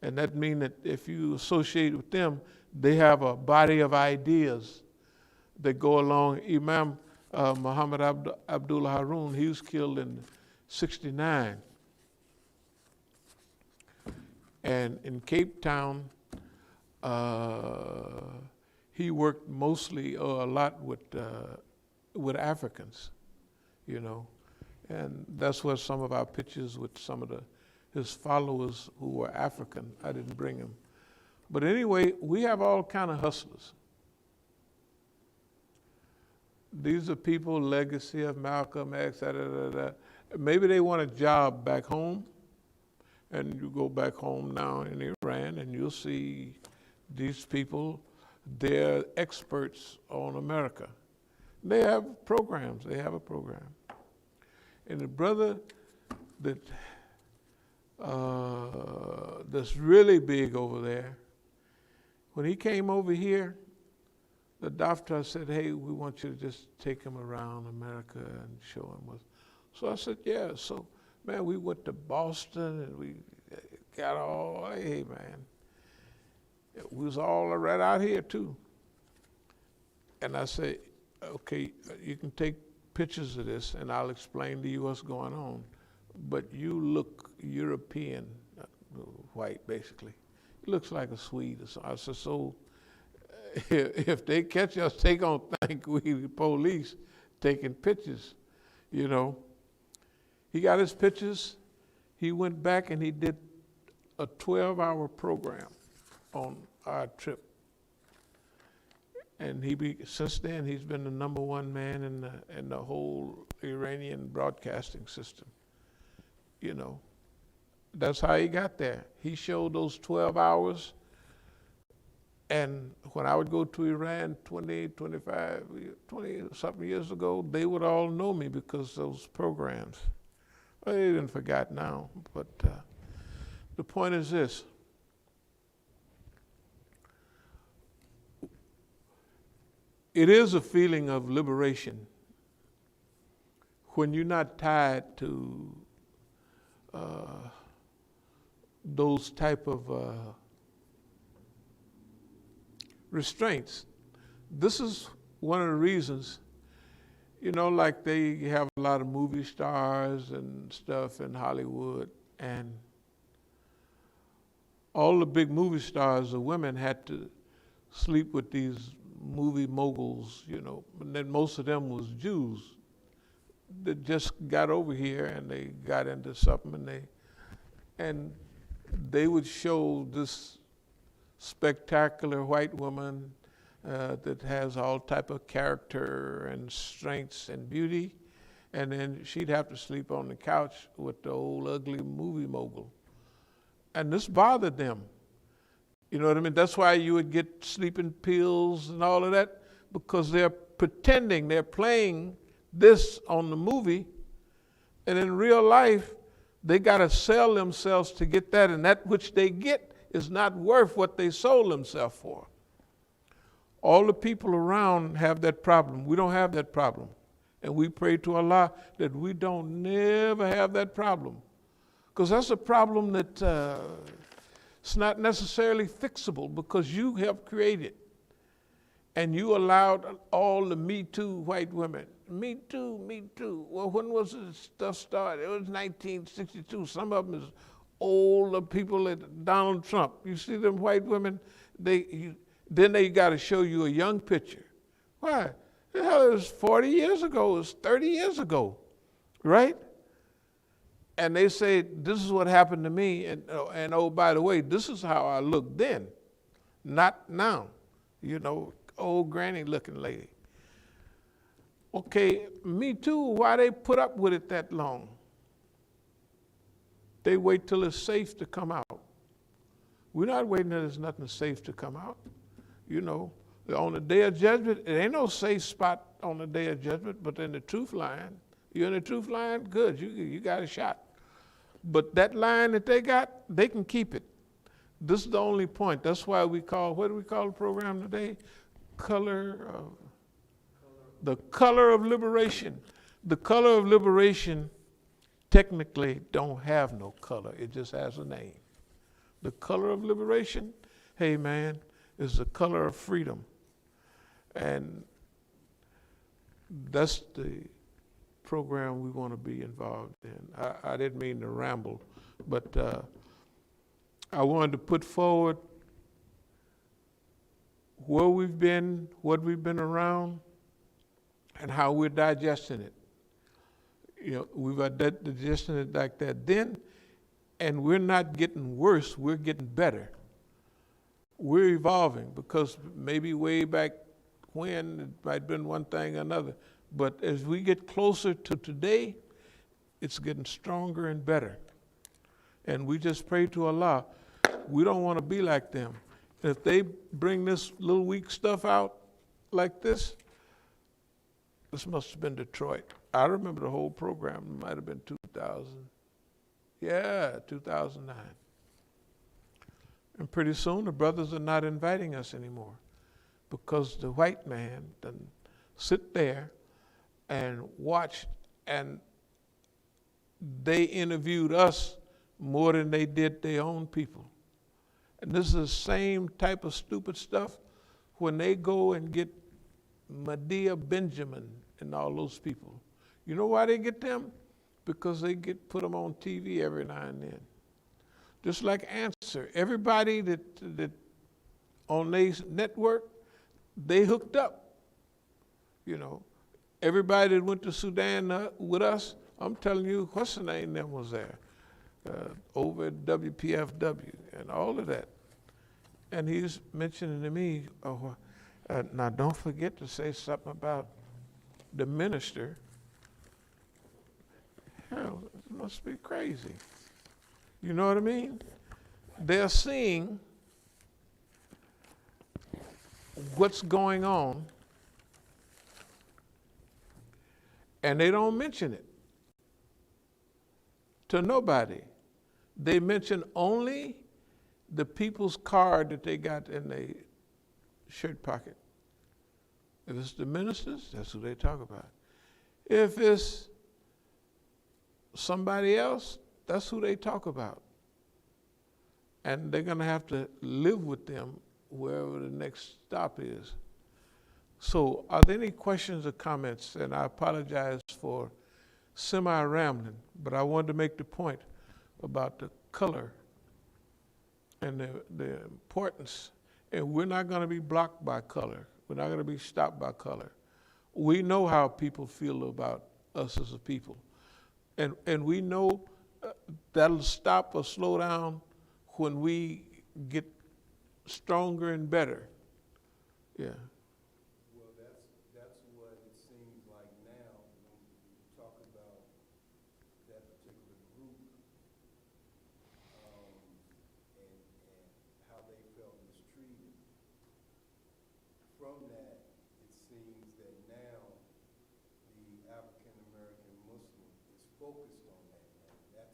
And that means that if you associate with them, they have a body of ideas that go along. Imam Muhammad Abdullah Harun, he was killed in '69. And in Cape Town, he worked mostly a lot with Africans, you know. And that's where some of our pictures with some of his followers who were African, I didn't bring them. But anyway, we have all kind of hustlers. These are people, legacy of Malcolm X, Maybe they want a job back home, and you go back home now in Iran, and you'll see these people, they're experts on America. They have programs, they have a program. And the brother that's really big over there, when he came over here, the doctor said, hey, we want you to just take him around America and show him what. So I said, yeah. So, man, we went to Boston and we got all, hey, man. We was all right out here too. And I said, okay, you can take pictures of this and I'll explain to you what's going on. But you look European, white basically. He looks like a Swede or something. I said, so if they catch us, they gonna think we the police taking pictures, you know. He got his pictures. He went back and he did a 12-hour program on our trip. And since then, he's been the #1 man in the whole Iranian broadcasting system. You know, that's how he got there. He showed those 12 hours. And when I would go to Iran 20-something years ago, they would all know me because those programs. Well, they didn't forget now, but the point is this. It is a feeling of liberation when you're not tied to those type of restraints. This is one of the reasons, you know, like they have a lot of movie stars and stuff in Hollywood, and all the big movie stars, the women had to sleep with these movie moguls, you know, and then most of them was Jews. that just got over here and they got into something and they would show this spectacular white woman that has all type of character and strengths and beauty, and then she'd have to sleep on the couch with the old ugly movie mogul. And this bothered them. You know what I mean? That's why you would get sleeping pills and all of that, because they're pretending, they're playing this on the movie, and in real life, they got to sell themselves to get that, and that which they get is not worth what they sold themselves for. All the people around have that problem. We don't have that problem. And we pray to Allah that we don't never have that problem. Because that's a problem that it's not necessarily fixable, because you have created. And you allowed all the Me Too white women. Me too, me too. Well, when was this stuff started? It was 1962. Some of them is older people like Donald Trump. You see them white women, then they got to show you a young picture. Why? The hell, it was 40 years ago, it was 30 years ago, right? And they say, this is what happened to me, and oh, by the way, this is how I looked then, not now. You know, old granny looking lady. Okay, Me Too, why they put up with it that long? They wait till it's safe to come out. We're not waiting till there's nothing safe to come out. You know, on the day of judgment, it ain't no safe spot on the day of judgment, but in the truth line. You're in the truth line, good, you got a shot. But that line that they got, they can keep it. This is the only point. That's why we call, what do we call the program today? The color of liberation. The color of liberation technically don't have no color. It just has a name. The color of liberation, hey man, is the color of freedom. And that's the program we want to be involved in. I didn't mean to ramble, but I wanted to put forward where we've been, what we've been around, and how we're digesting it. You know, we've digesting it like that then, and we're not getting worse, we're getting better. We're evolving, because maybe way back when it might have been one thing or another, but as we get closer to today, it's getting stronger and better. And we just pray to Allah, we don't want to be like them. If they bring this little weak stuff out like this must have been Detroit. I remember the whole program. It might have been 2000. Yeah, 2009. And pretty soon the brothers are not inviting us anymore, because the white man doesn't sit there and watch, and they interviewed us more than they did their own people. And this is the same type of stupid stuff when they go and get Medea Benjamin and all those people. You know why they get them? Because they put them on TV every now and then. Just like Answer. Everybody that on their network, they hooked up. You know, everybody that went to Sudan with us, I'm telling you, what's the name them was there? Over at WPFW and all of that. And he's mentioning to me, now don't forget to say something about the minister. Hell, it must be crazy. You know what I mean? They're seeing what's going on, and they don't mention it to nobody. They mention only the people's card that they got in their shirt pocket. If it's the ministers, that's who they talk about. If it's somebody else, that's who they talk about. And they're going to have to live with them wherever the next stop is. So are there any questions or comments? And I apologize for semi-rambling, but I wanted to make the point about the color and the importance. And we're not going to be blocked by color. We're not going to be stopped by color. We know how people feel about us as a people. And we know that'll stop or slow down when we get stronger and better. Yeah. Well, that's what it seems like now when you talk about that particular group, and how they felt mistreated. From that, it seems that now the African American Muslim is focused on that now. That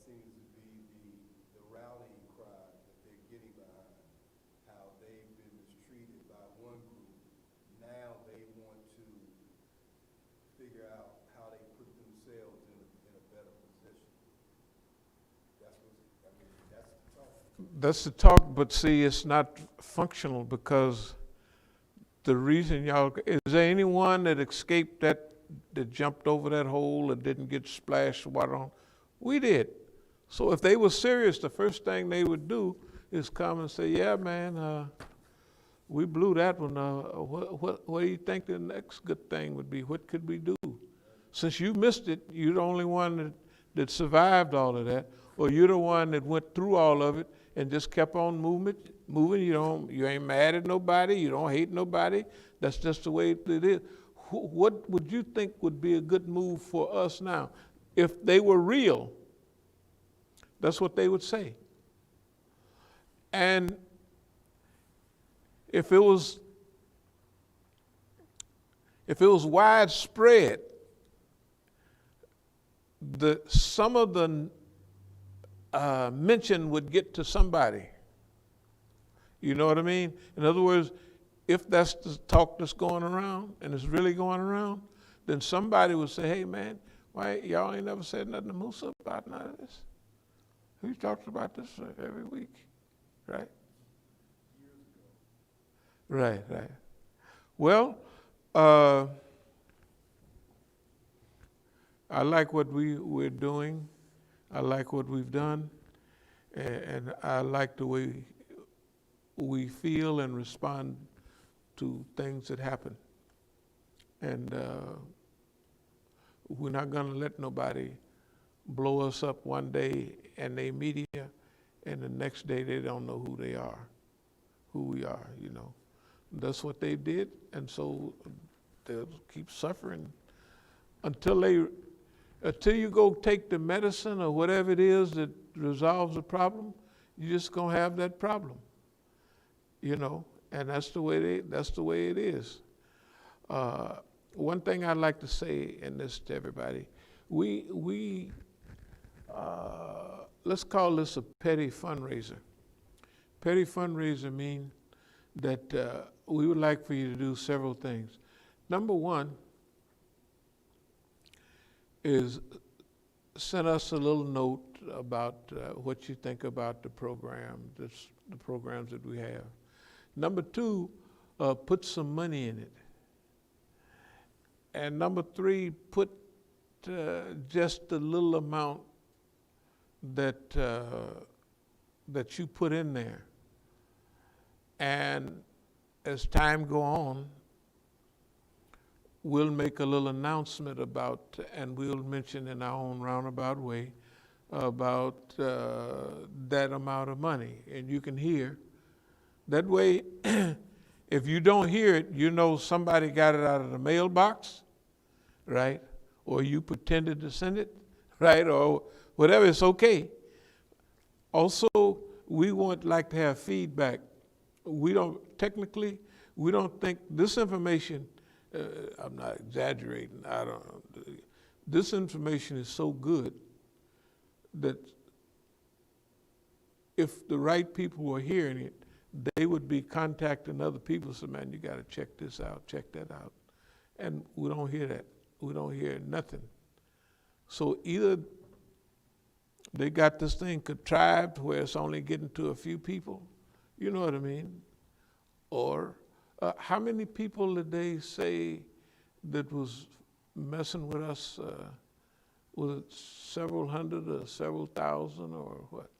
seems to be the rallying cry that they're getting behind. How they've been mistreated by one group. Now they want to figure out how they put themselves in a better position. That's the talk. That's the talk, but see, it's not functional because the reason is there anyone that escaped that jumped over that hole and didn't get splashed water on? We did. So if they were serious, the first thing they would do is come and say, yeah, man, we blew that one. What do you think the next good thing would be? What could we do? Since you missed it, you're the only one that survived all of that, or you're the one that went through all of it and just kept on moving. You ain't mad at nobody. You don't hate nobody. That's just the way it is. What would you think would be a good move for us now? If they were real, that's what they would say. And if it was widespread, some of the mention would get to somebody. You know what I mean? In other words, if that's the talk that's going around and it's really going around, then somebody would say, hey man, why y'all ain't never said nothing to Musa about none of this? He talks about this every week, right? Right. Well, I like what we're doing. I like what we've done, and I like the way we feel and respond to things that happen. And we're not going to let nobody blow us up one day and they media, and the next day they don't know who they are, who we are, you know. That's what they did, and so they'll keep suffering until you go take the medicine or whatever it is that resolves the problem. You're just gonna have that problem, you know. And that's the way it is. One thing I'd like to say, and this to everybody, we let's call this a petty fundraiser. Petty fundraiser means that we would like for you to do several things. Number one is send us a little note about what you think about the program, the programs that we have. Number two, put some money in it. And number three, put just a little amount that you put in there. And as time go on, we'll make a little announcement about, and we'll mention in our own roundabout way, about that amount of money. And you can hear. That way, if you don't hear it, you know somebody got it out of the mailbox, right? Or you pretended to send it, right? Or whatever, it's okay. Also, we would like to have feedback. We don't think this information, I'm not exaggerating, this information is so good that if the right people were hearing it, they would be contacting other people, so man, you got to check this out, check that out. And we don't hear that. We don't hear nothing. So either they got this thing contrived where it's only getting to a few people, you know what I mean? Or how many people did they say that was messing with us? Was it several hundred or several thousand or what?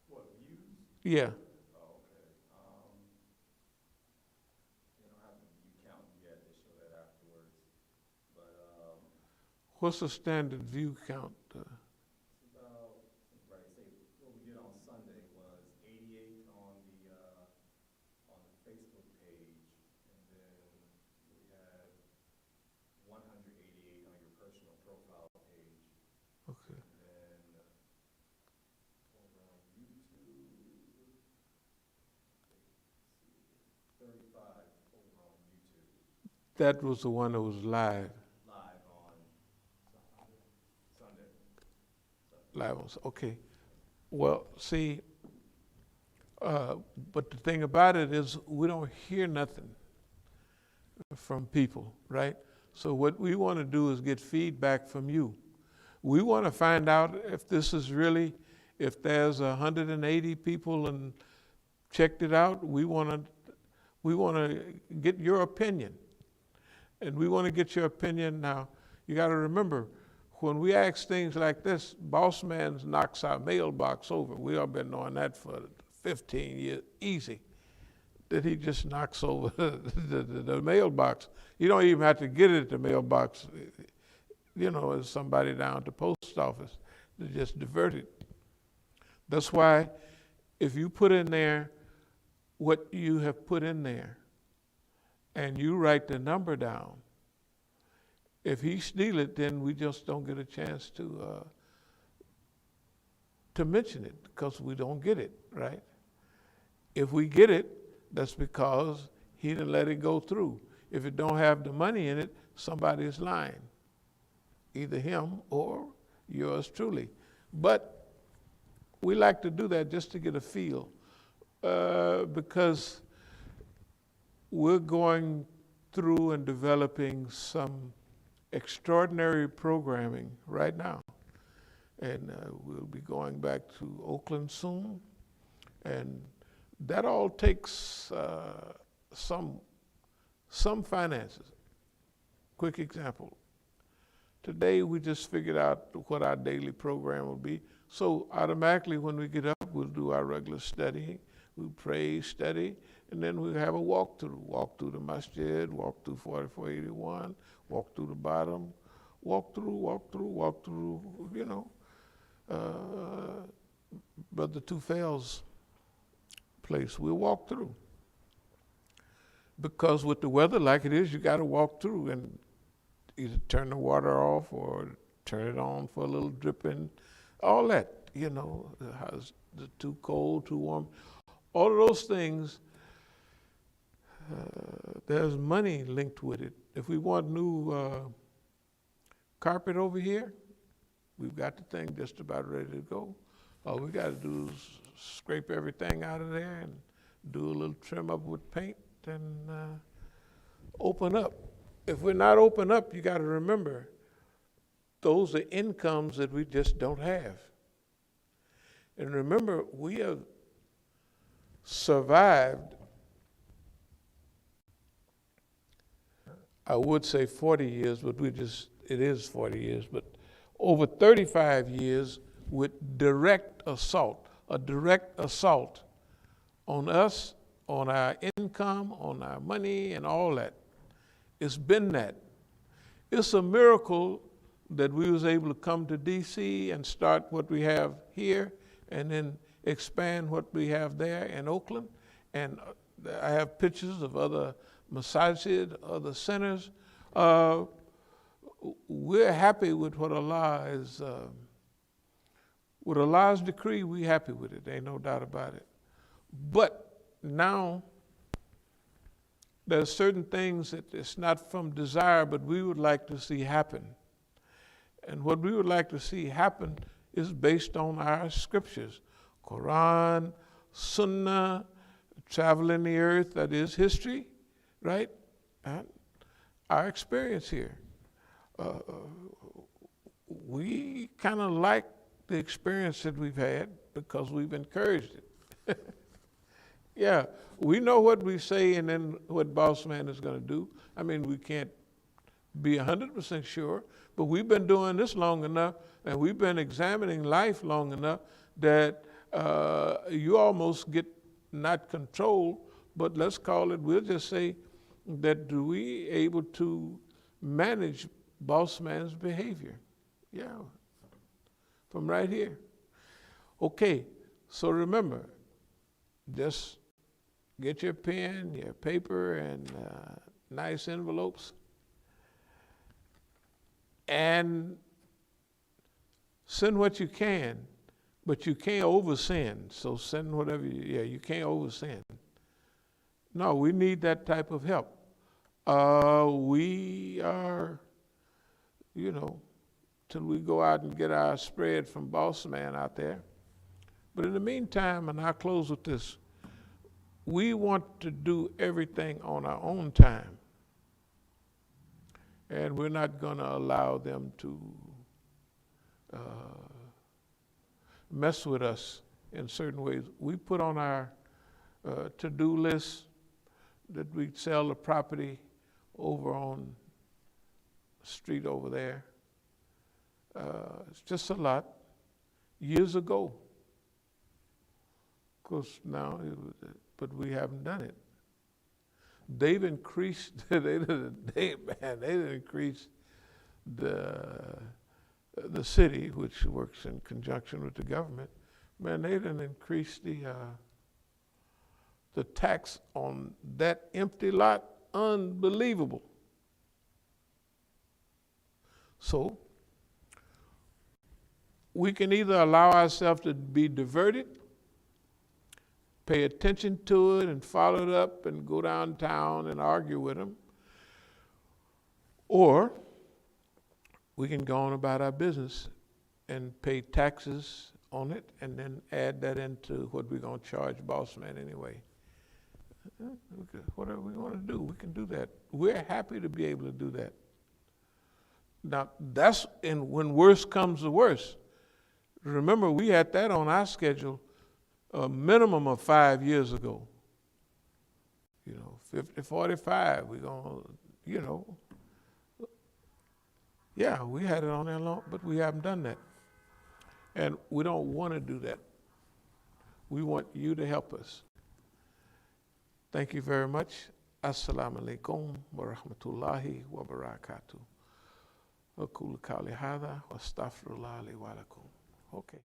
What, views? Yeah. Oh, okay. They don't have the view count yet. They show that afterwards. But What's the standard view count? About, right, say, what we did on Sunday was 88 on the Facebook page, and then we had 188 on your personal profile page, Okay. and then over on YouTube, 35 over on YouTube, That was the one that was live. live on Sunday. Live on, okay. Well, see, but the thing about it is we don't hear nothing from people, right? So what we want to do is get feedback from you. We want to find out if this is really, if there's 180 people and checked it out, we want to get your opinion. And we want to get your opinion now. You got to remember, when we ask things like this, Boss Man knocks our mailbox over. We all been knowing that for 15 years, easy, that he just knocks over the mailbox. You don't even have to get it at the mailbox. You know, as somebody down at the post office, they just divert it. That's why if you put in there what you have put in there and you write the number down, if he steal it, then we just don't get a chance to mention it because we don't get it, right? If we get it, that's because he didn't let it go through. If it don't have the money in it, somebody is lying, either him or yours truly. But we like to do that just to get a feel because we're going through and developing some extraordinary programming right now. And we'll be going back to Oakland soon. And that all takes some finances. Quick example. Today we just figured out what our daily program will be. So automatically when we get up, we'll do our regular studying. We'll pray, study, and then we'll have a walkthrough. Walk through the masjid, walk through 4481, walk through the bottom, walk through, you know, Brother Tufel's place. We'll walk through. Because with the weather like it is, you got to walk through and either turn the water off or turn it on for a little dripping, all that, you know, how's the too cold, too warm. All of those things, there's money linked with it. If we want new carpet over here, we've got the thing just about ready to go. All we got to do is scrape everything out of there and do a little trim up with paint and open up. If we're not open up, you got to remember, those are incomes that we just don't have. And remember, we have survived, I would say 40 years, but it is 40 years, but over 35 years with direct assault, a direct assault on us, on our income, on our money, and all that. It's been that. It's a miracle that we was able to come to D.C. and start what we have here and then expand what we have there in Oakland. And I have pictures of other masajid, other centers. We're happy with what Allah is, with Allah's decree, we're happy with it. Ain't no doubt about it. But now, there's certain things that it's not from desire, but we would like to see happen. And what we would like to see happen is based on our scriptures. Quran, Sunnah, traveling the earth, that is history, right? And our experience here. We kind of like the experience that we've had because we've encouraged it. Yeah, we know what we say and then what Boss Man is going to do. I mean, we can't be 100% sure, but we've been doing this long enough and we've been examining life long enough that you almost get not control, but let's call it, we'll just say that do we able to manage boss man's behavior. Yeah, from right here. Okay, so remember, just get your pen, your paper, and nice envelopes, and send what you can, but you can't oversend. So send whatever you can't oversend. No, we need that type of help. We are, till we go out and get our spread from Boss Man out there. But in the meantime, and I'll close with this, we want to do everything on our own time. And we're not going to allow them to mess with us in certain ways. We put on our to-do list that we sell the property over on the street over there. It's just a lot. Years ago. Of course, now, but we haven't done it. They've increased, they didn't increase the city, which works in conjunction with the government. Man, they didn't increase the tax on that empty lot. Unbelievable. So, we can either allow ourselves to be diverted, pay attention to it and follow it up and go downtown and argue with them, or we can go on about our business and pay taxes on it and then add that into what we're going to charge Boss Man anyway. Whatever we want to do, we can do that. We're happy to be able to do that. Now, that's when worst comes to worst. Remember, we had that on our schedule a minimum of 5 years ago. 50, 45, we're going to, yeah, we had it on there long, but we haven't done that. And we don't want to do that. We want you to help us. Thank you very much. As-Salamu Alaikum wa rahmatullahi wa barakatuh. Aqulu qawli hadha wa astaghfirullah li wa lakum. Okay.